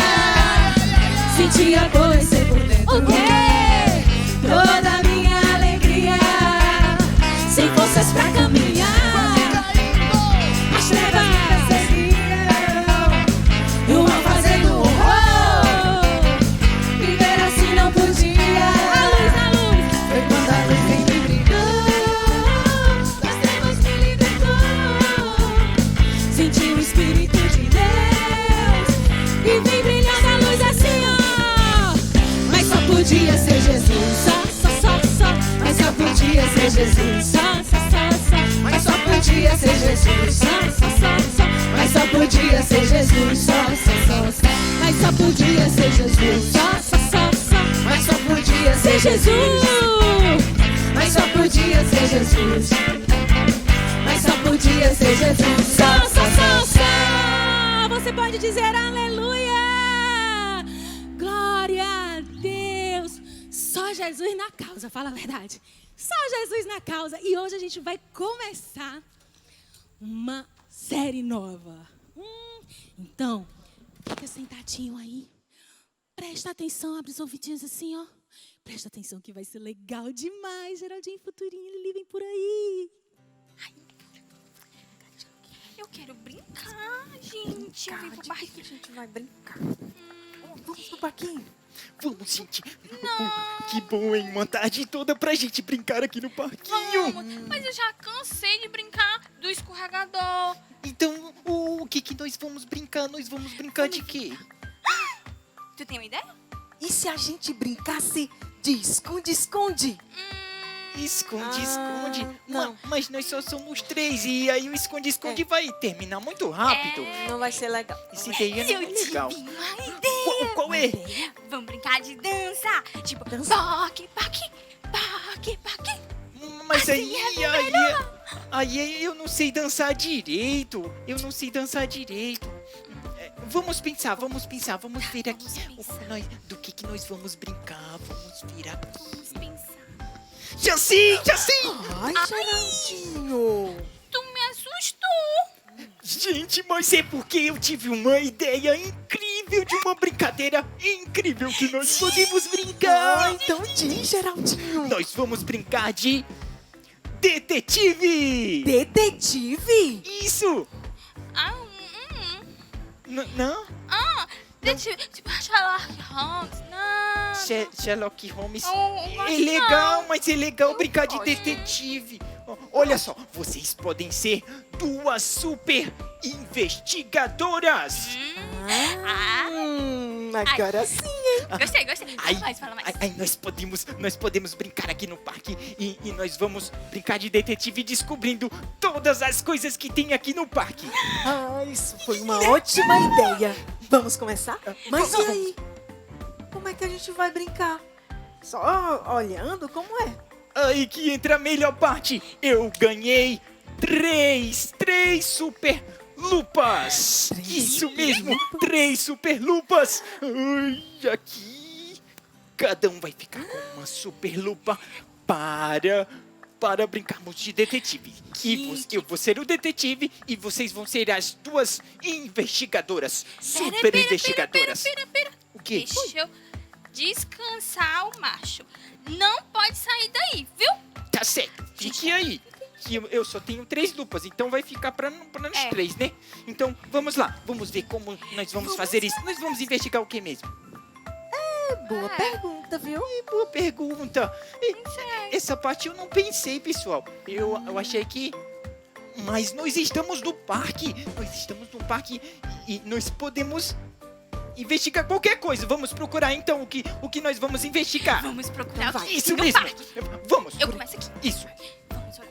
Sentia dor e sei por dentro o quê? Toda a minha alegria, sem forças pra caminhar, as trevas me perseguiam e o mal fazendo viver assim não podia. A luz, foi quando a luz em mim brilhou, das trevas me libertou. Senti o Espírito de Deus e vem brilhando a luz assim, ó. Mas só podia ser Jesus, só. Mas só podia ser Jesus, só. Mas só podia ser Jesus, só. Mas só podia ser Jesus, só. Mas só podia ser Jesus, só. Mas só podia ser Jesus. Mas só podia ser Jesus. Mas só podia ser Jesus, só. Você pode dizer aleluia. Glória a Deus. Só Jesus na causa, fala a verdade. Só Jesus na causa. E hoje a gente vai começar uma série nova. Então, fica sentadinho aí. Presta atenção, abre os ouvidinhos assim, ó. Presta atenção que vai ser legal demais. Geraldinho, Futurinho, Lili, vem por aí. Ai, eu quero brincar, gente. Eu vim pro parquinho. A gente vai brincar. Vamos pro parquinho. Vamos, gente. Não. Que bom, hein? Uma tarde toda pra gente brincar aqui no parquinho. Vamos, mas eu já cansei de brincar do escorregador. Então, o que nós vamos brincar? Nós vamos brincar de quê? Tu tem uma ideia? E se a gente brincasse de esconde-esconde? Esconde. Não. Mas nós só somos 3 e aí o esconde vai terminar muito rápido. Não vai ser legal. Essa ideia não é Eu tive legal. uma ideia. Qual é? Vamos brincar de dança. Tipo, Dança? poque. Mas Assim aí eu não sei dançar direito. Vamos pensar, vamos ver aqui. Do que nós vamos brincar? Vamos ver aqui. Vamos pensar. Já sei! Ai, Geraldinho. Tu me assustou. Gente, mas é porque eu tive uma ideia incrível de uma brincadeira incrível que nós podemos brincar. Então diz, Geraldinho. Nós vamos brincar de detetive! Detetive? Isso! Ah, Não? tipo Sherlock Holmes. Não. Sherlock Holmes Não, é legal, mas é legal Eu brincar de gosto. detetive. Olha só, vocês podem ser 2 super investigadoras. Agora sim. Gostei. Fala mais. Aí nós podemos brincar aqui no parque e nós vamos brincar de detetive descobrindo todas as coisas que tem aqui no parque. Isso foi uma ótima ideia. Vamos começar? Mas e Vamos. aí? Como é que a gente vai brincar? Só olhando? Como é? Aí que entra a melhor parte. Eu ganhei 3 super lupas. Isso mesmo, 3 super lupas. Ai, aqui. Cada um vai ficar com uma super lupa para brincarmos de detetive. Eu vou ser o detetive e vocês vão ser as 2 investigadoras. Super investigadoras. Pera. O quê? Deixa eu descansar o macho. Não pode sair daí, viu? Tá certo, fique aí. Que eu só tenho 3 lupas, então vai ficar pra nós 3, né? Então, vamos lá. Vamos ver como nós vamos fazer isso. Nós vamos investigar o que mesmo? Boa pergunta, viu? Boa pergunta. Essa parte eu não pensei, pessoal. Eu achei que... Mas nós estamos no parque. E nós podemos investigar qualquer coisa. Vamos procurar, então, o que nós vamos investigar. Vamos procurar o que Isso no mesmo. parque. Vamos. Eu começo aqui. Isso. Vamos olhar.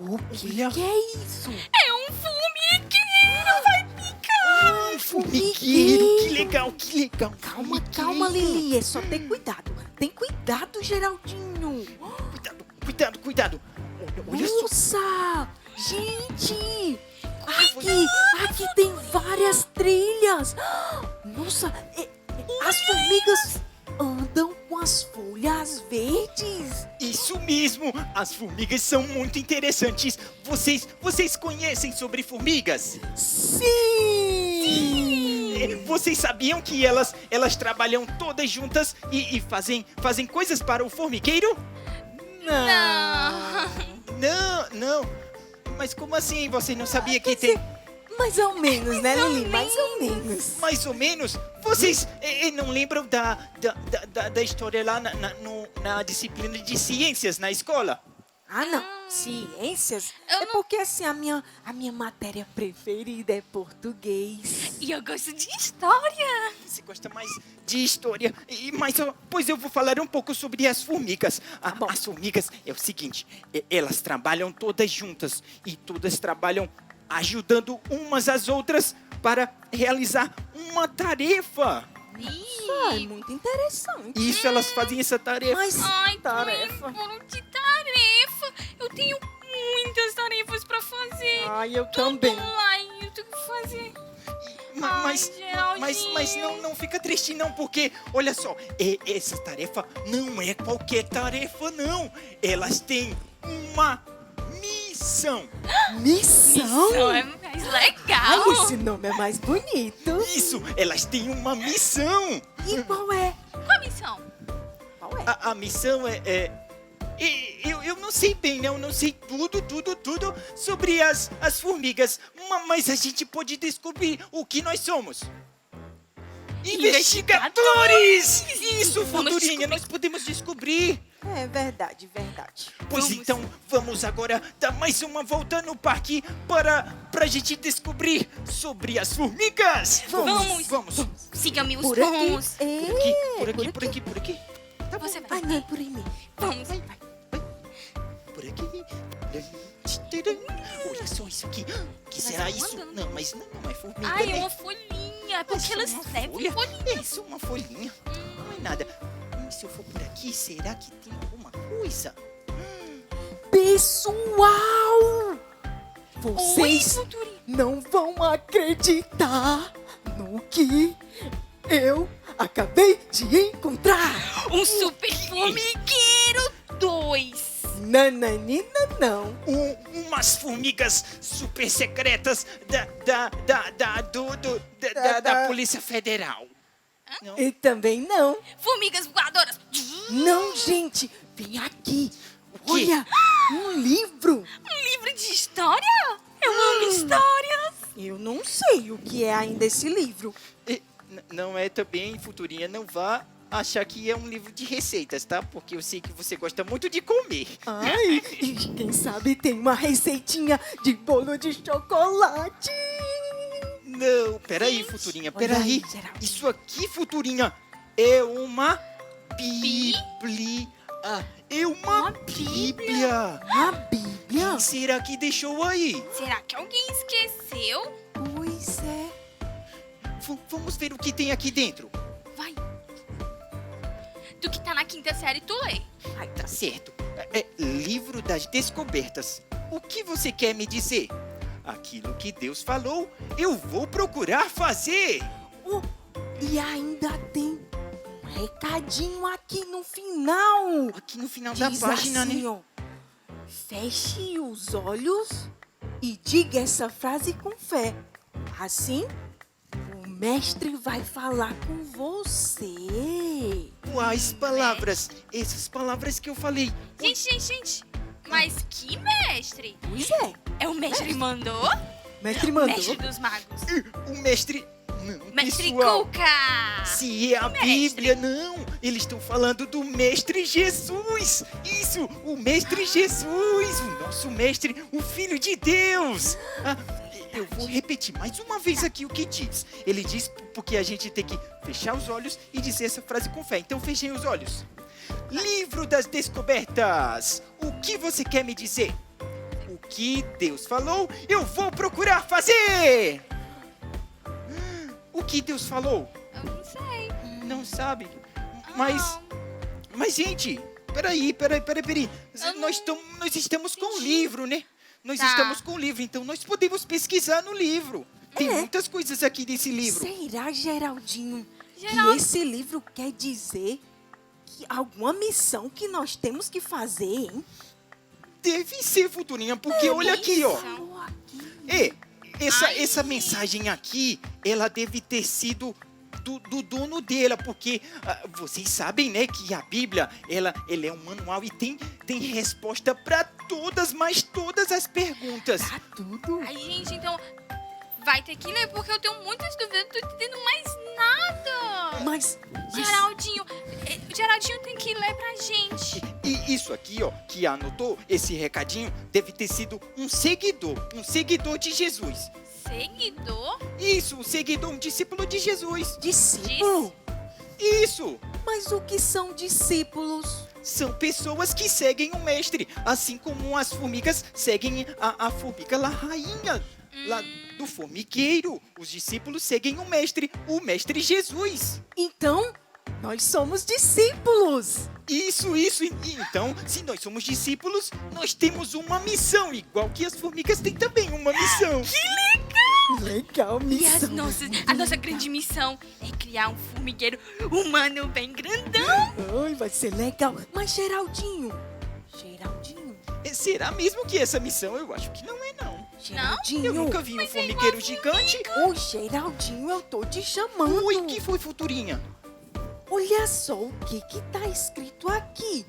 Olha, Que é isso? É um formigueiro, vai picar. um formigueiro. Que legal. Calma, Lili. É só ter cuidado. Tem cuidado, Geraldinho. Cuidado. Olha só. Nossa! Gente! Aqui tem várias trilhas! Nossa! As formigas andam com as folhas verdes! Isso mesmo! As formigas são muito interessantes. Vocês conhecem sobre formigas? Sim! Vocês sabiam que elas trabalham todas juntas e fazem coisas para o formigueiro? Não. Mas como assim? Você não sabia que tem... Mais ou menos, né, Lili? Mais ou menos. Mais ou menos? Vocês não lembram da história lá na disciplina de ciências na escola? Ah, não. Ciências? Eu É não- porque assim, a minha matéria preferida é português. E eu gosto de história. Você gosta mais de história. Pois eu vou falar um pouco sobre as formigas. As formigas é o seguinte, elas trabalham todas juntas e todas trabalham ajudando umas às outras para realizar uma tarefa. É muito interessante. Isso, elas fazem essa tarefa. Mas Ai, tarefa. de tarefa. Eu tenho muitas tarefas pra fazer. Ai, eu também. Online, eu tenho que fazer. Mas Geraldinho. não fica triste não, porque, olha só, essa tarefa não é qualquer tarefa, não. Elas têm uma missão. Missão? Isso é mais legal. Ai, esse nome é mais bonito. Isso, elas têm uma missão. E qual é? Qual a missão? Qual é? A missão Eu não sei bem, né? Eu não sei tudo sobre as formigas. Mas a gente pode descobrir o que nós somos. Investigadores! Isso, Vamos Futurinha, descobrir. nós podemos descobrir. É verdade, verdade. Pois Vamos. então, vamos agora dar mais uma volta no parque pra gente descobrir sobre as formigas. Vamos. Siga-me os Por aqui. rumos. Por aqui. Tá bom. Você vai. Ai, não é por aí mesmo. Vamos. Por aqui. Olha só isso aqui. O que será isso? andando. Não, mas não é formiga, Ai, é né? uma folhinha. Porque elas Uma levam folha? folhinha. Isso, uma folhinha. Não é nada. Se eu for por aqui, será que tem alguma coisa? Pessoal! Oi, Vocês Futurinha. não vão acreditar no que eu acabei de encontrar. Um super formigueiro 2. Nananina não. Umas formigas super secretas da Polícia Federal. Não? E também não. Formigas voadoras. Não, gente. Vem aqui. quê? Olha, um livro. Um livro de história? Eu amo histórias. Eu não sei o que é ainda esse livro. Não é também, Futurinha, não vá achar que é um livro de receitas, tá? Porque eu sei que você gosta muito de comer. Ai, e quem sabe tem uma receitinha de bolo de chocolate. Não, peraí, Futurinha, Olha peraí. aí, Geraldinho. Isso aqui, Futurinha, é uma Bíblia. É uma Bíblia. A Bíblia? Quem será que deixou aí? Será que alguém esqueceu? Pois é. Vamos ver o que tem aqui dentro. Vai. Tu que tá na quinta série, tu lê. Ai, tá certo. É livro das descobertas. O que você quer me dizer? Aquilo que Deus falou, eu vou procurar fazer. Oh, e ainda tem um recadinho aqui no final. Aqui no final da Diz página, assim, né? ó, feche os olhos e diga essa frase com fé. Assim, o mestre vai falar com você. Quais palavras? Essas palavras que eu falei. Gente. Mas que mestre? Pois é, É o mestre que mandou? mestre mandou. Mestre dos magos. O mestre... Não, Mestre pessoal. Cuca. Se é a Bíblia, não. Eles estão falando do Mestre Jesus. Isso, o Mestre Jesus. O nosso Mestre, o Filho de Deus. Eu vou repetir mais uma vez aqui o que diz. Ele diz porque a gente tem que fechar os olhos e dizer essa frase com fé. Então fechem os olhos. Livro das Descobertas. O que você quer me dizer? O que Deus falou, eu vou procurar fazer. O que Deus falou? Eu não sei. Não sabe? Não. Mas gente, peraí. Eu Nós estamos com o livro, né? Nós Tá. estamos com o livro, então nós podemos pesquisar no livro. Tem muitas coisas aqui desse livro. Será, Geraldinho, Geraldo. que esse livro quer dizer que alguma missão que nós temos que fazer, hein? Deve ser, Futurinha, porque olha aqui, ó. Missão. Essa mensagem aqui, ela deve ter sido do dono dela, porque vocês sabem, né, que a Bíblia, ela é um manual e tem resposta para todas, mas todas as perguntas. Tá tudo. Ai, gente, então vai ter que ler, porque eu tenho muitas dúvidas. Eu não tô entendendo mais nada. Mas Geraldinho tem que ler pra gente. E isso aqui, ó, que anotou esse recadinho, deve ter sido um seguidor de Jesus. Seguidor? Isso, um seguidor, um discípulo de Jesus. discípulo? Isso, Mas o que são discípulos? são pessoas que seguem o mestre, assim como as formigas seguem a formiga lá, rainha, lá do formigueiro. Os discípulos seguem o mestre Jesus. Então, nós somos discípulos. Isso. Então, se nós somos discípulos, nós temos uma missão, igual que as formigas têm também uma missão. Legal, E missão. a nossa grande missão é criar um formigueiro humano bem grandão. Ai, vai ser legal. Mas, Geraldinho, Será mesmo que essa missão? Eu acho que não é, não. Geraldinho. Eu nunca vi um formigueiro gigante. Ô, Geraldinho, eu tô te chamando. Oi, que foi, Futurinha? Olha só o que tá escrito aqui.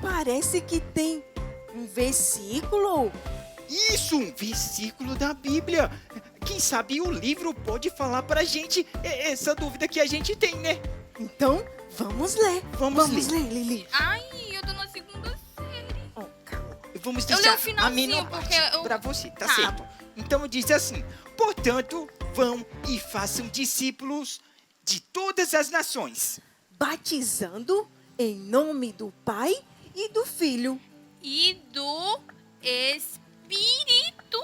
parece que tem um versículo. Isso, um versículo da Bíblia. Quem sabe o livro pode falar pra gente essa dúvida que a gente tem, né? Então, vamos ler. Vamos ler. Lili. Ai, eu tô na segunda série. Oh, calma. Vamos Eu deixar leio o finalzinho, menor porque parte eu- pra você, tá Tá. certo? Então diz assim: portanto, vão e façam discípulos de todas as nações. Batizando em nome do Pai e do Filho. E do Espírito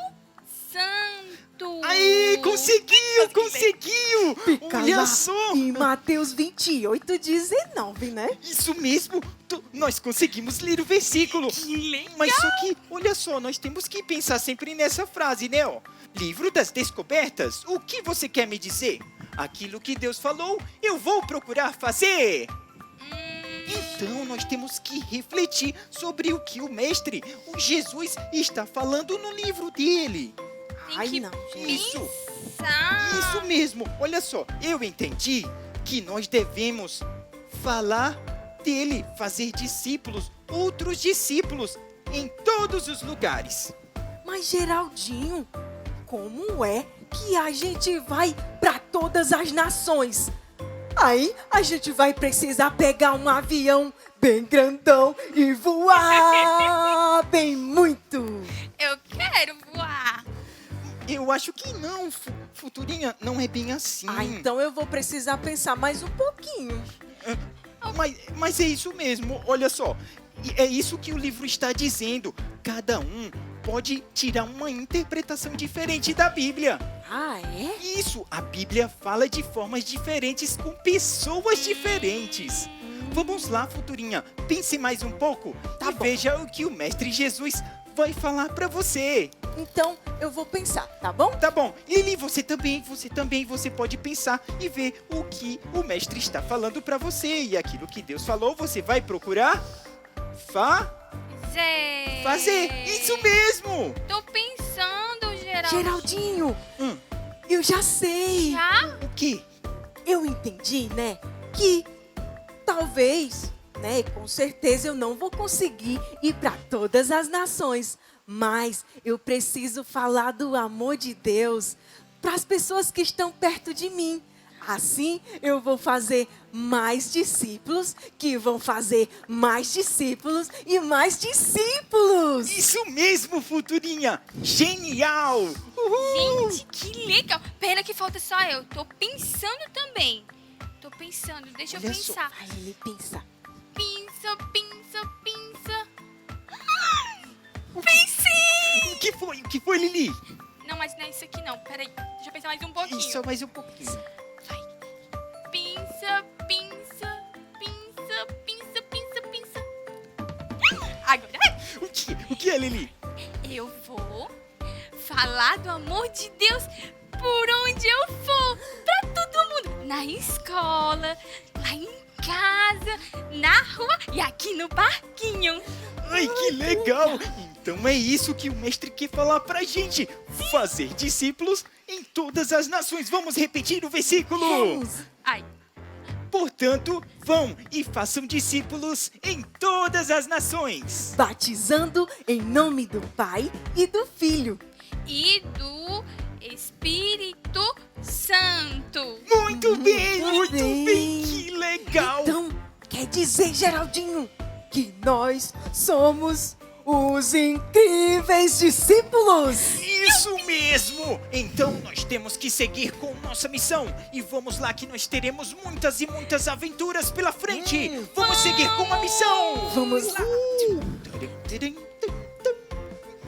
Santo. Aí, conseguiu! Olha Lá só! em Mateus 28:19, né? Isso mesmo! Nós conseguimos ler o versículo. Que legal. Mas só que, olha só, nós temos que pensar sempre nessa frase, né? Ó. Livro das Descobertas, o que você quer me dizer? Aquilo que Deus falou, eu vou procurar fazer. Então, nós temos que refletir sobre o que o Mestre, o Jesus, está falando no livro dele. Tem Ai, que não, gente. Isso, pensar. isso mesmo. Olha só, eu entendi que nós devemos falar dele, fazer discípulos, outros discípulos, em todos os lugares. Mas, Geraldinho, como é que a gente vai para todas as nações? Aí a gente vai precisar pegar um avião bem grandão e voar bem muito. Eu quero voar. Eu acho que não, Futurinha, não é bem assim. Ah, então eu vou precisar pensar mais um pouquinho. Mas é isso mesmo, olha só. É isso que o livro está dizendo. Cada um pode tirar uma interpretação diferente da Bíblia. Ah, é? Isso, a Bíblia fala de formas diferentes com pessoas diferentes. Vamos lá, Futurinha, pense mais um pouco Tá e bom. veja o que o Mestre Jesus vai falar para você. Então eu vou pensar, tá bom? Tá bom, Lili, você também pode pensar e ver o que o Mestre está falando para você. E aquilo que Deus falou, você vai procurar fazer. Isso mesmo! Tô pensando, Geraldo. Geraldinho, Hum. eu já sei. Já? O quê? Eu entendi, né, que talvez, né, com certeza eu não vou conseguir ir para todas as nações, mas eu preciso falar do amor de Deus para as pessoas que estão perto de mim. Assim, eu vou fazer mais discípulos, que vão fazer mais discípulos e mais discípulos. Isso mesmo, Futurinha! Genial! Uhul! Gente, que legal. Pena que falta só eu. Tô pensando também. Tô pensando, deixa eu Olha só. pensar. Vai, Lili, pensa. Pensa. Pensei! O que foi, Lili? Não, mas não é isso aqui não. Peraí, deixa eu pensar mais um pouquinho. Isso, mais um pouquinho. Pensa. Agora O que é, Lili? eu vou falar do amor de Deus por onde eu for. Pra todo mundo. Na escola, lá em casa, na rua e aqui no parquinho. Ai, que legal! Então é isso que o Mestre quer falar pra gente. Fazer discípulos em todas as nações. Vamos repetir o versículo. Vamos. Ai, Portanto, vão e façam discípulos em todas as nações. Batizando em nome do Pai e do Filho. e do Espírito Santo. Muito bem, Muito muito bem. bem. Que legal. Então, quer dizer, Geraldinho, que nós somos os incríveis discípulos. Isso mesmo! Então nós temos que seguir com nossa missão. E vamos lá que nós teremos muitas e muitas aventuras pela frente. Vamos seguir com a missão. Vamos lá.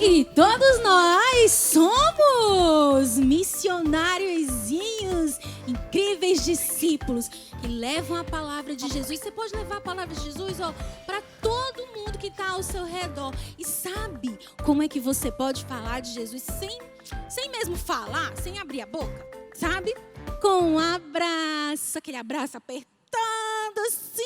E todos nós somos missionáriozinhos, incríveis discípulos que levam a palavra de Jesus. Você pode levar a palavra de Jesus para todo mundo que está ao seu redor. E sabe como é que você pode falar de Jesus sem mesmo falar, sem abrir a boca? Sabe? Com um abraço, aquele abraço apertando assim.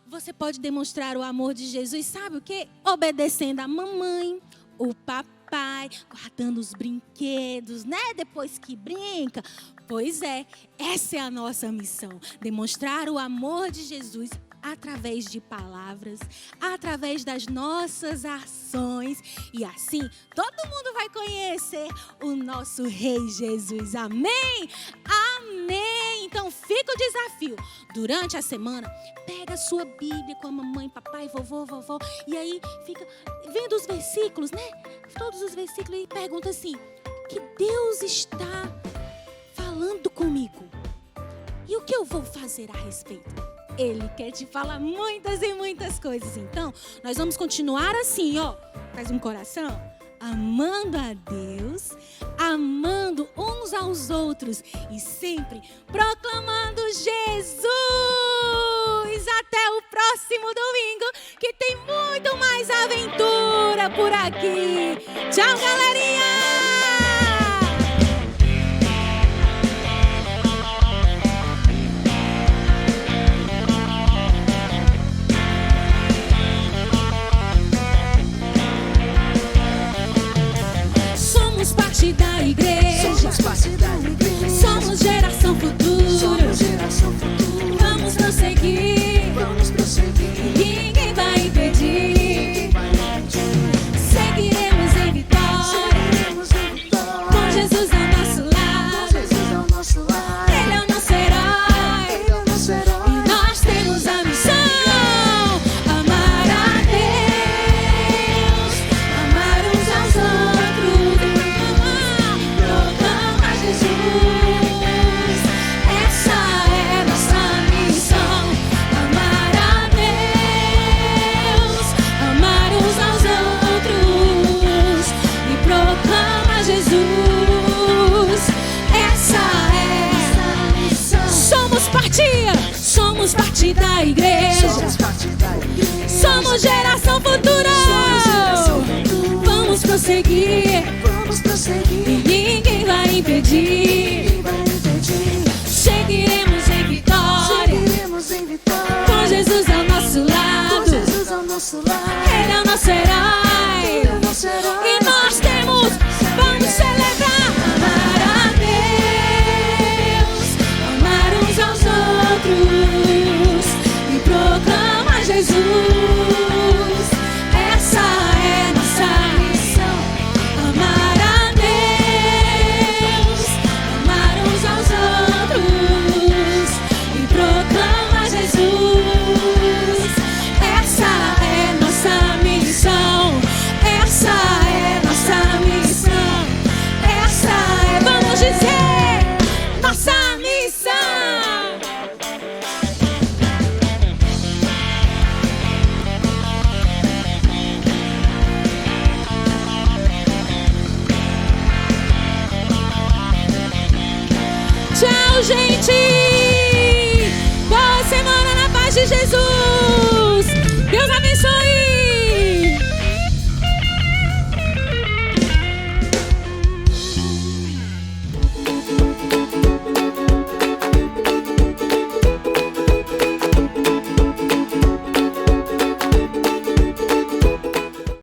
Você pode demonstrar o amor de Jesus, sabe o quê? Obedecendo a mamãe, o papai, guardando os brinquedos, né? Depois que brinca. Pois é, essa é a nossa missão. Demonstrar o amor de Jesus através de palavras, através das nossas ações. E assim, todo mundo vai conhecer o nosso Rei Jesus. Amém? Amém! Então fica o desafio. Durante a semana, pega a sua Bíblia com a mamãe, papai, vovô, vovó. E aí fica vendo os versículos, né? Todos os versículos e pergunta assim: que Deus está falando comigo? E o que eu vou fazer a respeito? Ele quer te falar muitas e muitas coisas. Então, nós vamos continuar assim, ó. Faz um coração. Amando a Deus, amando uns aos outros e sempre proclamando Jesus. Até o próximo domingo, que tem muito mais aventura por aqui. Tchau, galerinha! Somos parte da igreja. Somos geração futura. Vamos prosseguir. Ninguém vai impedir. Seguiremos em vitória. Com Jesus ao nosso lado. Ele é o nosso herói. E nós temos a missão: amar a Deus, amar uns aos outros, proclamar Jesus. Essa é nossa missão: amar a Deus, amar uns aos outros e proclamar Jesus. Essa é nossa missão. Somos parte da igreja. Somos geração futura. Vamos prosseguir. E ninguém vai impedir. Seguiremos em vitória. Com Jesus ao nosso lado. Ele é o nosso herói. E nós temos, vamos celebrar. Amar a Deus, amar uns aos outros e proclamar Jesus. Essa é nossa missão: amar a Deus, amar uns aos outros e proclamar Jesus. Essa é nossa missão. Essa é nossa missão. Essa é, vamos dizer, nossa missão. Tchau, gente!